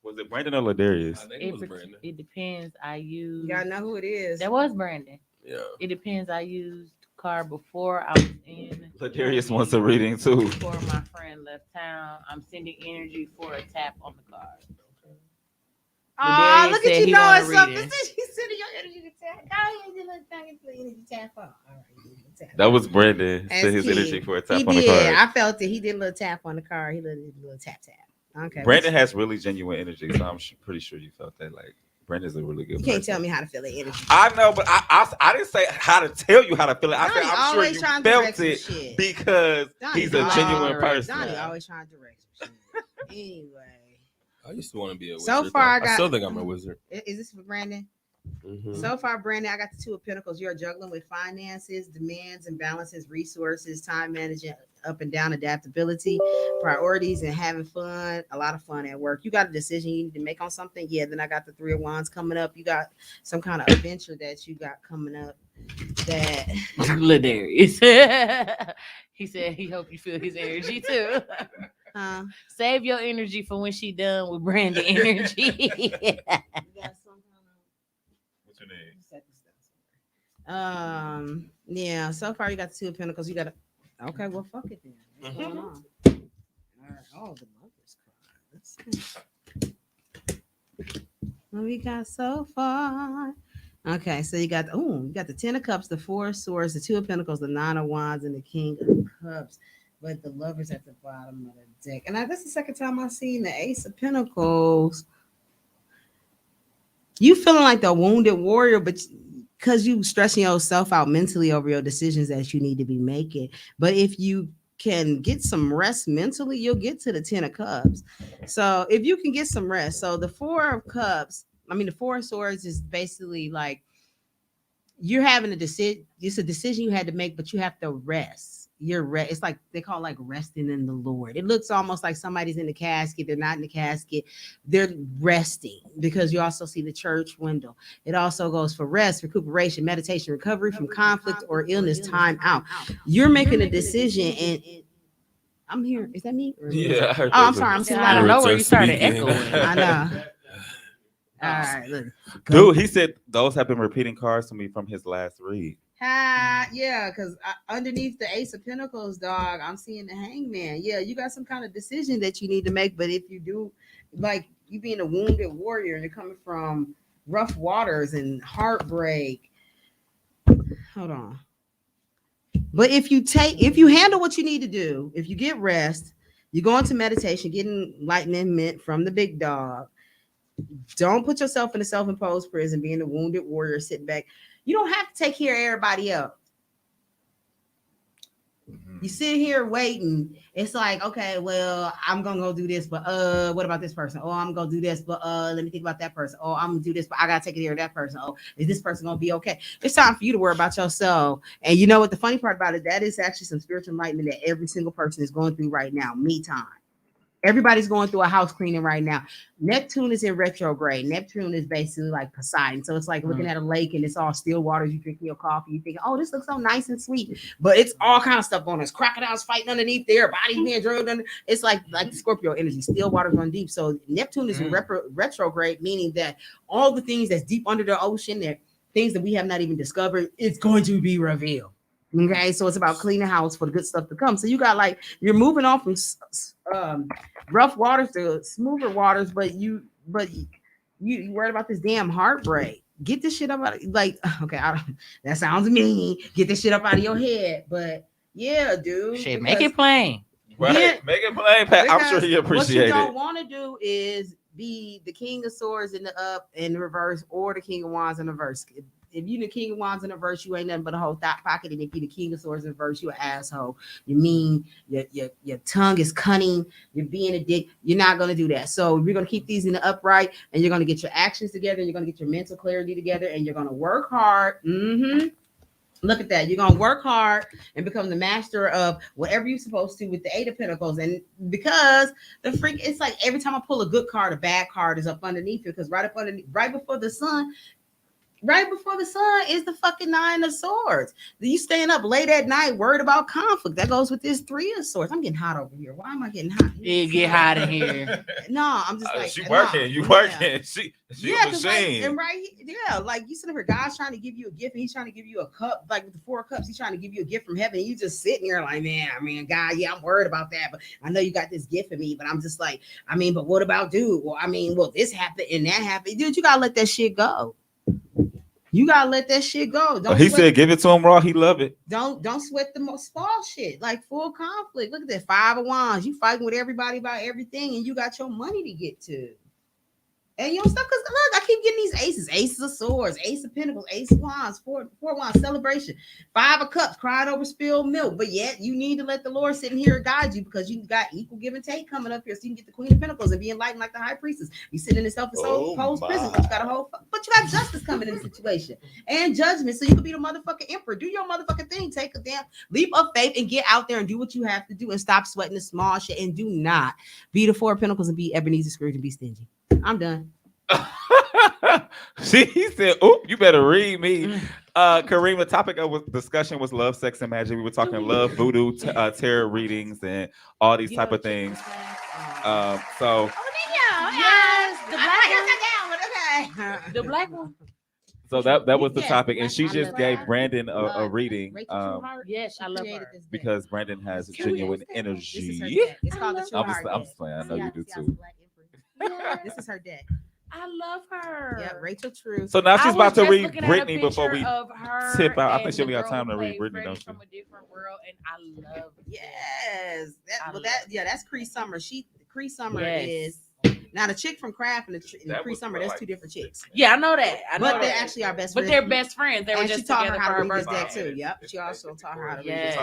was it Brandon or Ladarius? I think it was Brandon. It depends. I use. You gotta know who it is. That was Brandon. Yeah. It depends. I used car before I was in. Ladarius wants a reading too. Before my friend left town, I'm sending energy for a tap on the card. Oh, Ladarius look said at you he knowing wanna read something. it. She's sending your energy to tap. Go ahead, you look back and put energy tap on. All right, you tap. That was Brandon. That's Sent his key. energy for a tap He on the did. card. I felt it. He did a little tap on the car. He did a little tap tap. Okay. Brandon has really genuine energy, so I'm pretty sure you felt that. Like Brandon's a really good. You can't person. tell me how to feel that energy. I know, but I didn't say how to tell you how to feel it. I said Donnie I'm sure always you trying to felt direct some it shit. because Donnie he's a always- genuine person. Donnie always trying to direct some shit. Anyway, I used to want to be a wizard. So far, though. I I still got- think I'm a wizard. is this for Brandon? Mhm. So far, Brandon, I got the Two of Pentacles. You're juggling with finances, demands, and balances, resources, time management, up and down adaptability, priorities, and having fun. A lot of fun at work. You got a decision you need to make on something. Yeah. Then I got the Three of Wands coming up. You got some kind of adventure that you got coming up. That Ladarius. He said he hope you feel his energy too. Save your energy for when she done with Brandon energy. What's your name? Yeah. So far, you got the Two of Pentacles. You got okay. Well, fuck it then. What's Mhm. going on? All right. Oh, the Lovers card. Let's see. What we got so far? Okay, so you got the Ten of Cups, the Four of Swords, the Two of Pentacles, the Nine of Wands, and the King of Cups. But the Lovers at the bottom of the deck, and that's the second time I've seen the Ace of Pentacles. You feeling like the wounded warrior, but because you stressing yourself out mentally over your decisions that you need to be making. But if you can get some rest mentally, you'll get to the Ten of Cups. So if you can get some rest, so the Four of Cups, the Four of Swords is basically like you're having a decision. It's a decision you had to make, but you have to rest. It's like they call it like resting in the Lord. It looks almost like somebody's in the casket. They're not in the casket. They're resting because you also see the church window. It also goes for rest, recuperation, meditation, recovery from conflict or illness, time out. You're making a decision, and I'm here. Is that me? Yeah. Oh, I'm sorry. I'm sitting I don't loud. know where you started Speaking. echoing. I know. All right, look. Dude, he said those have been repeating cards to me from his last read. Yeah, because underneath the Ace of Pentacles, dog, I'm seeing the Hangman. Yeah, you got some kind of decision that you need to make, but if you do, like you being a wounded warrior and you're coming from rough waters and heartbreak. Hold on. But if you handle what you need to do, if you get rest, you go into meditation, getting enlightenment from the big dog. Don't put yourself in a self-imposed prison, being a wounded warrior, sitting back. You don't have to take care of everybody else. You sit here waiting. It's like, okay, well, I'm gonna go do this, but what about this person? Oh, I'm gonna do this, but let me think about that person. Oh, I'm gonna do this, but I gotta take care of that person. Oh, is this person gonna be okay? It's time for you to worry about yourself. And you know what the funny part about it? That is actually some spiritual enlightenment that every single person is going through right now. Me time. Everybody's going through a house cleaning right now. Neptune is in retrograde. Neptune is basically like Poseidon. So it's like looking at a lake and it's all still water. You drinking your coffee. You thinking, oh, this looks so nice and sweet. But it's all kind of stuff on us. Crocodiles fighting underneath there. Bodies being drilled under. It's like Scorpio energy. Still waters run deep. So Neptune is in retrograde, meaning that all the things that's deep under the ocean, that things that we have not even discovered, it's going to be revealed. Okay, so it's about cleaning the house for the good stuff to come. So you got like you're moving on from rough waters to smoother waters, but you worried about this damn heartbreak. Get this shit up out of, like okay, that sounds mean. Get this shit up out of your head, but yeah, dude. Shit, make because- it plain. Right. Yeah. Make it plain, Pat. I'm sure because he what you appreciated don't it. want to do is be the king of swords in the up in the reverse or the king of wands in the reverse. If you the king of wands in the verse, you ain't nothing but a whole thought pocket. And if you the king of swords in the verse, you an asshole. You mean your tongue is cunning. You're being a dick. You're not gonna do that. So we're gonna keep these in the upright, and you're gonna get your actions together, and you're gonna get your mental clarity together, and you're gonna work hard. Look at that. You're going to work hard and become the master of whatever you're supposed to with the Eight of Pentacles. And because it's like every time I pull a good card, a bad card is up underneath it. Because right before the sun is the fucking Nine of Swords. You staying up late at night worried about conflict. That goes with this Three of Swords. I'm getting hot over here. Why am I getting hot? It get hot in here. No, I'm just like She no, working. You yeah. working. She Yeah, a because like, machine. and like you sitting here, God's trying to give you a gift, and He's trying to give you a cup, like with the Four of Cups. He's trying to give you a gift from heaven, and you just sitting here like, man, God, yeah, I'm worried about that, but I know you got this gift for me, but I'm just like, but what about dude? Well, this happened and that happened, dude. You gotta let that shit go. You gotta let that shit go. He said, "Give it to him raw. He love it." Don't sweat the most small shit, like full conflict. Look at that Five of Wands. You fighting with everybody about everything, and you got your money to get to. And you know stuff, because look, I keep getting these aces of swords, Ace of Pentacles, Ace of Wands, four Wands, celebration, Five of Cups, crying over spilled milk. But yet you need to let the Lord sit in here and guide you, because you got equal give and take coming up here, so you can get the Queen of Pentacles and be enlightened like the High Priestess. You sitting in this self-imposed prison, but you got justice coming in the situation and judgment, so you can be the motherfucking emperor. Do your motherfucking thing. Take a damn leap of faith and get out there and do what you have to do, and stop sweating the small shit, and do not be the Four of Pentacles and be Ebenezer Scrooge and be stingy. I'm done. See, he said, "Oop, you better read me." Kareem, the topic of discussion was love, sex, and magic. We were talking love, voodoo, tarot readings, and all these type of things. So Yes, the black one. So that was the topic, and she I just love gave her. Brandon a reading Rachel Trueheart, yes, she I love created her. this deck. because Brandon has genuine This is her energy. deck. It's called the I I'm Trueheart just, I'm deck. just playing. I know you do See how too. black emperor? This is her deck. I love her. Yeah, Rachel True. So now she's I about was to just read looking at a Brittany before picture we. of her tip out. I think and she only the got girl time to who read played Brittany, Freddie don't you? from a different world, and I love Yes. I love That's Cree Summer. Cree Summer Yes. is now the chick from Craft and That Cree was Summer. what I That's like. two different chicks. Yeah, I know that. I know But they're that. actually our best But friends. they're best friends. They were And she just taught together her for how to her read this birthday. deck too. Yep. She also taught her how to read Yes.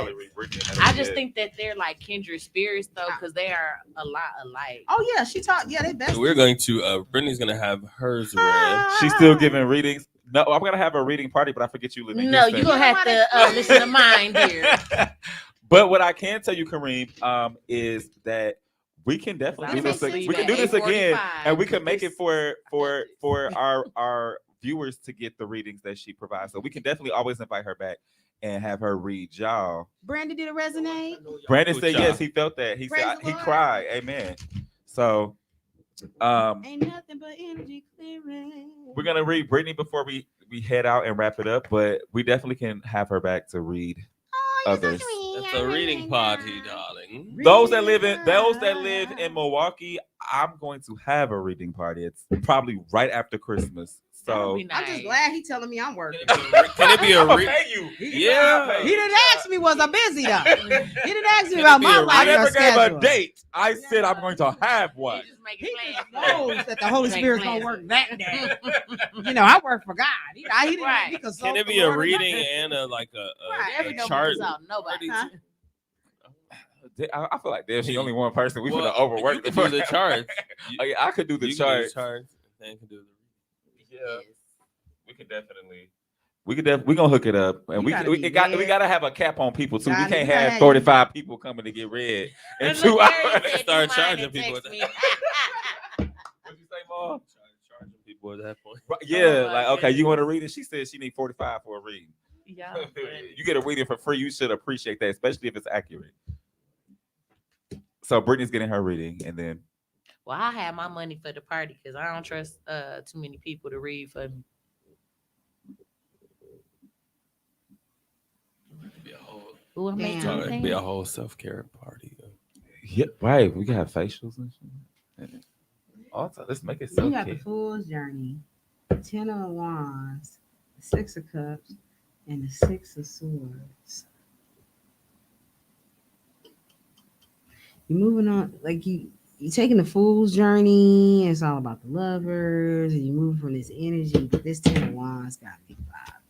this. I just think that they're like kindred spirits though, because they are a lot alike. Oh yeah, she taught. Yeah, they best. So we're going to Brittany's going to have hers read. She's still giving readings. No, I'm gonna have a reading party, but I forget you live in No, Houston. you're gonna have to listen to mine here. But what I can tell you, Kareem, is that we can definitely do this. We can do this again, and we can make it for our viewers to get the readings that she provides. So we can definitely always invite her back and have her read y'all. Brandon, did it resonate? Brandon said Good yes, job. he felt that. He Praise said the he Lord. cried. Amen. So Ain't nothing but energy clearing. we're gonna read Brittany before we head out and wrap it up, but we definitely can have her back to read others. That's a reading party, darling. Those that live in Milwaukee, I'm going to have a reading party. It's probably right after Christmas. So I'm just glad he telling me I'm working. Can it be a I'ma read? pay you. Yeah. He didn't ask me was I busy though. He didn't ask me about be my a life. I never or gave schedule. a date. I said I'm going to have one. He just knows that the Holy Make Spirit's plans. gonna work that day. You know, I work for God. He didn't Right. he consult Can it the be a Lord or reading nothing. and a Right. Every a no chart? out nobody. Huh? I feel like there's the only one person we could Well, have overworked. You can do the charts. Oh, yeah, I could do the You can do chart. charts. And can do the Yeah, we could definitely. We gonna hook it up, and You we gotta we be got we read. gotta have a cap on people too. Gotta- We can't you gotta have have- 45 people coming to get read in And 2 look, hours. Gary said, Start "Do charging mine and people text with me." What'd you say, Mom? charging people at that point. Yeah, Oh, my like okay, you goodness. want to read it? She said she need 45 for a read. Yeah. You get a reading for free. You should appreciate that, especially if it's accurate. So Brittany's getting her reading, and then Well, I have my money for the party because I don't trust too many people to read for me. It'd be a Ooh, I make Damn. So it'd be a anything. whole self-care party. Yeah, right. We can have facials and shit. Also, let's make it You self got the care. Fool's Journey, 10 of Wands, the 6 of Cups, and the 6 of Swords. You're moving on, like you taking the Fool's Journey. It's all about the lovers, and you move from this energy. But this 10 of Wands got me vibe.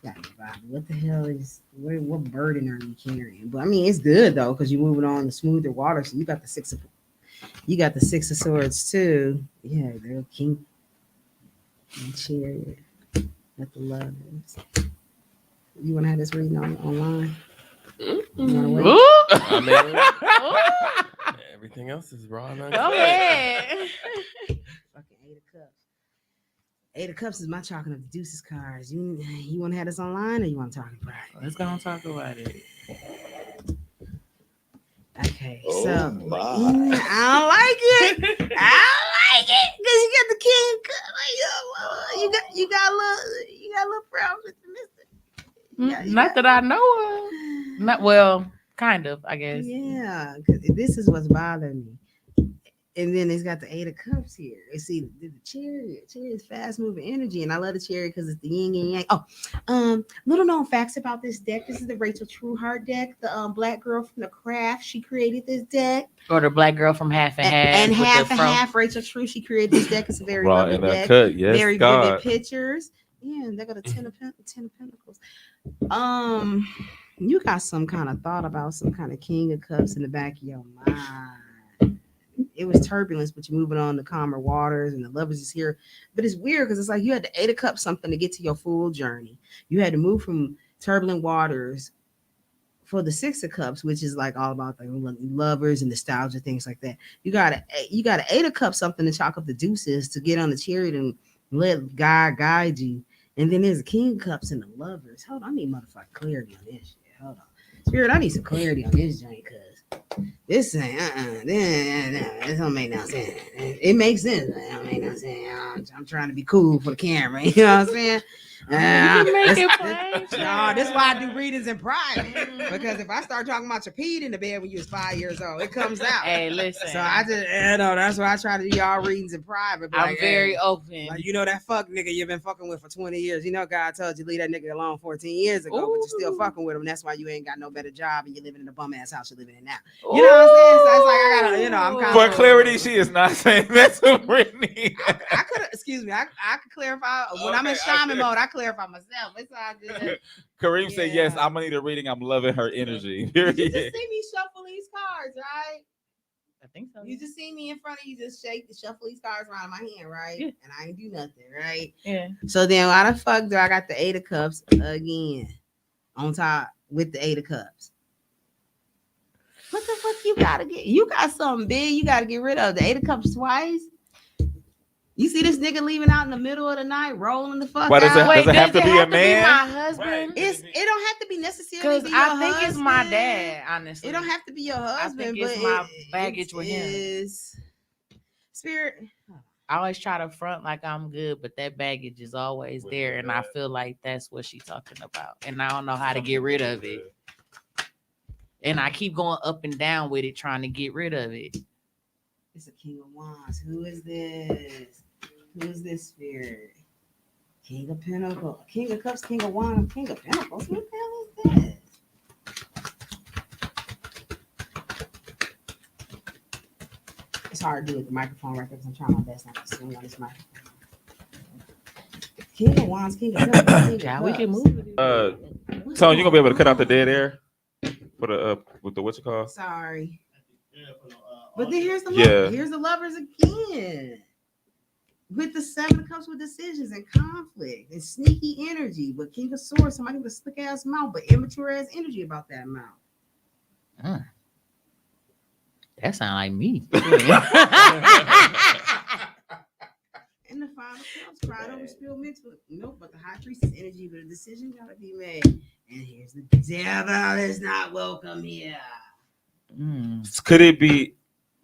Got me vibe. What the hell is what burden are you carrying? But I mean, it's good though because you're moving on to smoother water. So you got the 6 of Swords too. Yeah, they're king and chariot. At the lovers. You want to have this reading online? You wanna wait? Ooh. I mean, Ooh. everything else is raw and Go uncut. ahead. Fucking 8 of Cups. 8 of Cups is my chalking of the deuces cards. You want to have this online or you want to talk about it? Let's go and talk about it. Okay, Oh so my. I don't like it. I don't like it because you got the king. You got a little problem with the mister. Not that I know of. Not well, kind of, I guess. Yeah, because this is what's bothering me. And then it's got the 8 of Cups here. It's see the chariot. Chariot is fast moving energy, and I love the chariot because it's the yin and yang. Oh, little known facts about this deck. This is the Rachel Trueheart deck. The black girl from the craft. She created this deck. Or the black girl from Half and Half. And with half the and fro. half. Rachel True. She created this deck. It's a very Raw lovely and deck. uncut. Yes, Very God. vivid pictures. Yeah, and they got a 10 of Pentacles. You got some kind of thought about some kind of King of Cups in the back of your mind. It was turbulence, but you're moving on to calmer waters, and the lovers is here. But it's weird because it's like you had the 8 of Cups something to get to your full journey. You had to move from turbulent waters for the 6 of Cups, which is like all about the lovers and nostalgia, things like that. You got an 8 of Cups something to chalk up the deuces to get on the chariot and let God guide you. And then there's the King of Cups and the lovers. Hold on, I need motherfucking clarity on this shit. Hold on. Spirit, I need some clarity on this joint because this ain't, this don't make no sense. It makes sense, but it don't make no sense. I'm trying to be cool for the camera. You know what I'm saying? You can make it plain. No, this is why I do readings in private. Because if I start talking about your peed in the bed when you was 5 years old, it comes out. Hey, listen. So I just, that's why I try to do y'all readings in private. I'm Like, very hey, open. like, you know that fuck nigga you've been fucking with for 20 years. You know God told you leave that nigga alone 14 years ago, but you're still Ooh. fucking with him. That's why you ain't got no better job and you're living in a bum ass house you're living in now. You know what I'm saying? So it's like I gotta, I'm kind For of clarity, she is not saying that's to Brittany. I could, excuse me, I could clarify when I'm in Okay, shaman okay. mode. I clarify myself. It's all good. Kareem said, yes, Yeah. I'm going to need a reading. I'm loving her energy. You Period. just see me shuffle these cards, right? I think so. You just see me in front of you, just shuffle these cards around in my hand, right? Yeah. And I ain't do nothing, right? Yeah. So then why the fuck do I got the 8 of Cups again on top with the 8 of Cups? What the fuck you gotta get? You got something big you gotta get rid of. The 8 of Cups twice. You see this nigga leaving out in the middle of the night, rolling the fuck Why does out. it- Wait, does it have to be a be man? my husband? Right. It don't have to be necessarily Because be your I think it's my husband. dad, honestly. It don't have to be your husband, think it's but my baggage with him. is spirit. I always try to front like I'm good, but that baggage is always there, and I feel like that's what she's talking about, and I don't know how to get rid of it. And I keep going up and down with it, trying to get rid of it. It's a King of Wands. Who is this? Who is this spirit? King of Pentacles, King of Cups, King of Wands, King of Pentacles. What the hell is this? It's hard to do with the microphone right because I'm trying my best not to swing on this microphone. King of Wands, King of Pentacles, King of Yeah, Cups. we can move it. Tone, you gonna be able to cut out the dead air for the with the what you call? Sorry. But then here's the Yeah. here's the lovers again. With the 7 of Cups with decisions and conflict and sneaky energy. But King of Swords, somebody with a slick ass mouth, but immature ass energy about that mouth. That sounds like me. And the 5 of Cups, cried over spilled milk, but the High Priestess energy, but a decision gotta be made. And here's the devil is not welcome here. Could it be?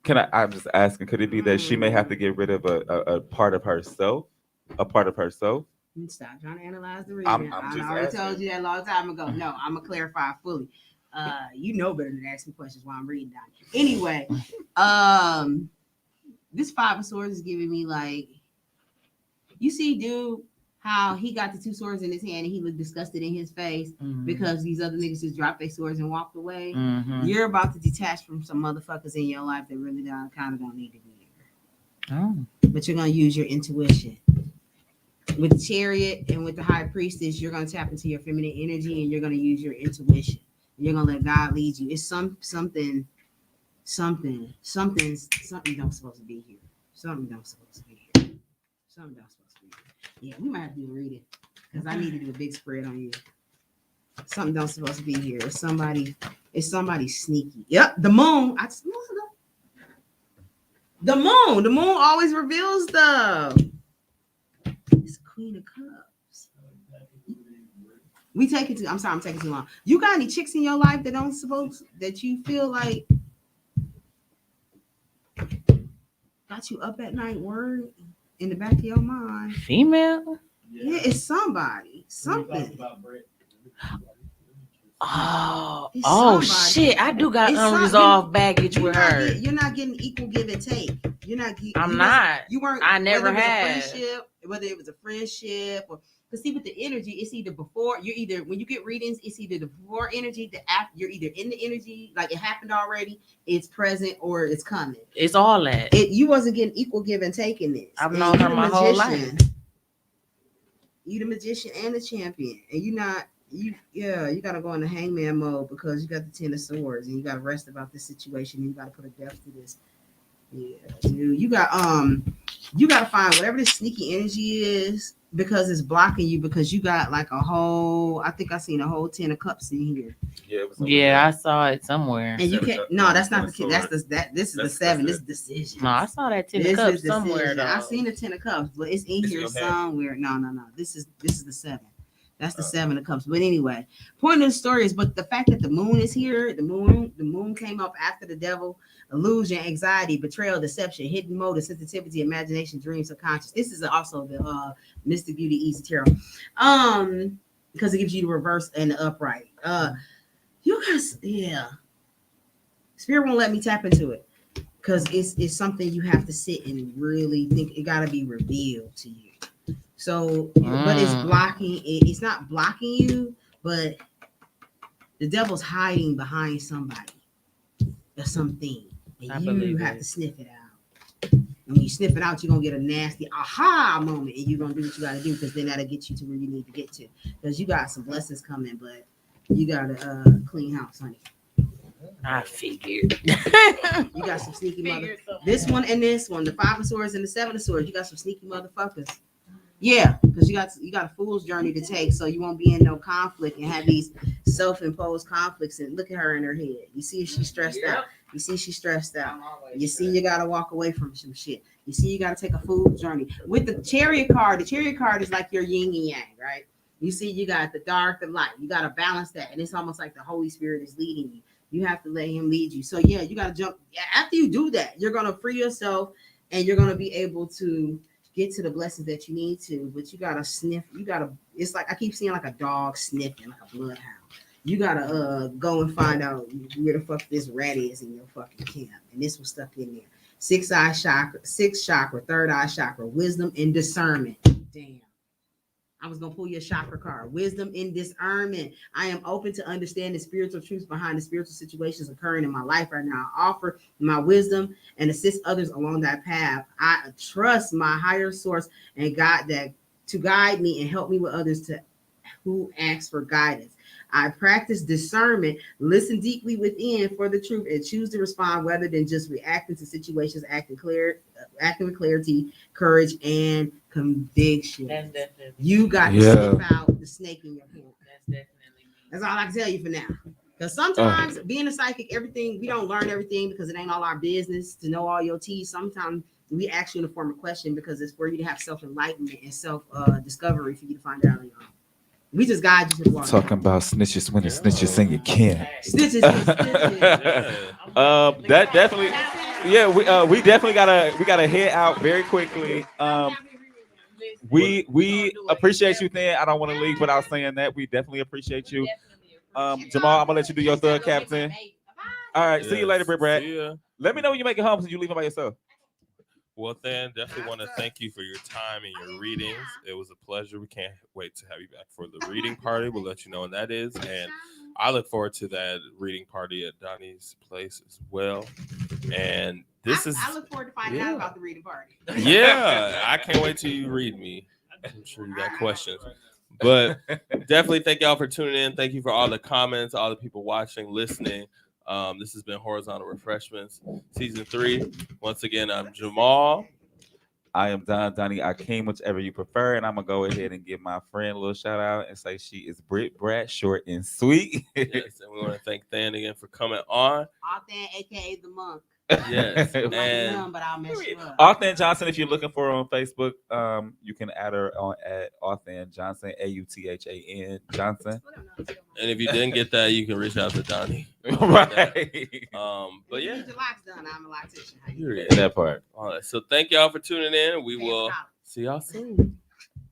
I'm just asking. Could it be that she may have to get rid of a part of herself, a part of herself, Stop trying to analyze the reading. I'm I just already asking. told you that a long time ago. No, I'm gonna clarify fully. You know better than to ask me questions while I'm reading down. Anyway, this Five of Swords is giving me like, you see, dude, how he got the two swords in his hand and he looked disgusted in his face because these other niggas just dropped their swords and walked away. You're about to detach from some motherfuckers in your life that really kind of don't need to be there. Oh. But you're gonna use your intuition. With the Chariot and with the High Priestess, you're gonna tap into your feminine energy and you're gonna use your intuition. You're gonna let God lead you. It's something don't supposed to be here. Something don't supposed to be here. Something don't supposed to be here. Yeah, we might have to read it because I need to do a big spread on you. Something don't supposed to be here. It's somebody sneaky. Yep, the moon. The moon always reveals the. It's Queen of Cups. I'm sorry, I'm taking too long. You got any chicks in your life that you feel like got you up at night, word in the back of your mind? Female? Yeah, it's somebody. Something. Oh, It's somebody. Shit! I do got It's unresolved baggage with her. You're not getting equal give and take. I'm not. You weren't. I never whether it was a had. friendship, whether it was a friendship, or because see with the energy, it's either before. You're either when you get readings, it's either the before energy, the after. You're either in the energy, like it happened already, it's present, or it's coming. It's all that. You wasn't getting equal give and take in this. I've known her my whole life. You the magician and the champion, and you not. You gotta go into hangman mode because you got the 10 of swords and you gotta rest about this situation and you gotta put a depth to this. Yeah, dude, you gotta find whatever this sneaky energy is because it's blocking you because you got like I think I seen a whole 10 of cups in here. Yeah, I saw it somewhere. And you can't. No, that's not the kid. This is the 7. This is decision. No, I saw that 10 of cups somewhere though. I seen the 10 of cups, but it's in here somewhere. No. This is the 7. That's the 7 of cups. But anyway, point of the story is, but the fact that the moon is here, the moon came up after the devil, illusion, anxiety, betrayal, deception, hidden motive, sensitivity, imagination, dreams, subconscious. This is also the Mystic Beauty Easy Tarot. Because it gives you the reverse and the upright. You guys, yeah. Spirit won't let me tap into it. Because it's something you have to sit and really think. It gotta be revealed to you. So, but it's blocking it. It's not blocking you, but the devil's hiding behind somebody or something. And you have to sniff it out. And when you sniff it out, you're going to get a nasty aha moment. And you're going to do what you got to do because then that'll get you to where you need to get to. Because you got some blessings coming, but you got to clean house, honey. I figured. You got some sneaky mother. This one and this one, the 5 of swords and the 7 of swords, you got some sneaky motherfuckers. Yeah, because you got a fool's journey to take, so you won't be in no conflict and have these self-imposed conflicts. And look at her in her head. You see she's stressed out. You see she's stressed out. You see you got to walk away from some shit. You see you got to take a fool's journey. With the Chariot card is like your yin and yang, right? You see you got the dark, the light. You got to balance that, and it's almost like the Holy Spirit is leading you. You have to let him lead you. So yeah, you got to jump. After you do that, you're going to free yourself, and you're going to be able to get to the blessings that you need to, but you gotta sniff. It's like I keep seeing like a dog sniffing, like a bloodhound. You gotta go and find out where the fuck this rat is in your fucking camp. And this was stuck in there. 6th chakra, 3rd eye chakra, wisdom and discernment. Damn. I was gonna pull your chakra card. Wisdom and discernment. I am open to understand the spiritual truths behind the spiritual situations occurring in my life right now. I offer my wisdom and assist others along that path. I trust my higher source and God to guide me and help me with others who ask for guidance. I practice discernment, listen deeply within for the truth, and choose to respond rather than just reacting to situations, acting with clarity, courage, and conviction. You got to sniff out the snake in your hand. That's all I can tell you for now. Because sometimes being a psychic, everything, we don't learn everything because it ain't all our business to know all your T's. Sometimes we ask you in the form of question because it's for you to have self-enlightenment and self-discovery for you to find out on your own. We just guide you to the water. Talking about snitches when it's snitches in your can. Snitches. That definitely, yeah. We definitely gotta head out very quickly. we appreciate you, Than. I don't want to leave without saying that. We definitely appreciate you. Jamal, I'm gonna let you do your third, Captain. All right, see you later, Britt Brad. See ya. Let me know when you make it home since you leaving by yourself. Well, Than, definitely want to thank you for your time and your readings. It was a pleasure. We can't wait to have you back for the reading party. We'll let you know when that is. And I look forward to that reading party at Donnie's place as well. And I look forward to finding out about the reading party. Yeah, I can't wait till you read me. I'm sure you got questions. But definitely thank y'all for tuning in. Thank you for all the comments, all the people watching, listening. This has been Horizontal Refreshments, Season 3. Once again, I'm Jamal. I am Donnie. I came whichever you prefer, and I'm gonna go ahead and give my friend a little shout out and say she is Britt Brad, short and sweet. Yes, and we want to thank Than again for coming on. Authen, aka the monk. Yes, I'm and dumb, but I'll mess you up. Authen Johnson, if you're looking for her on Facebook, you can add her on at Authen Johnson, AUTHAN Johnson. and if you didn't get that, you can reach out to Donnie. Right. But If you yeah, need your locks done, I'm a loctician. period. That part. All right, so thank y'all for tuning in. We will see y'all soon.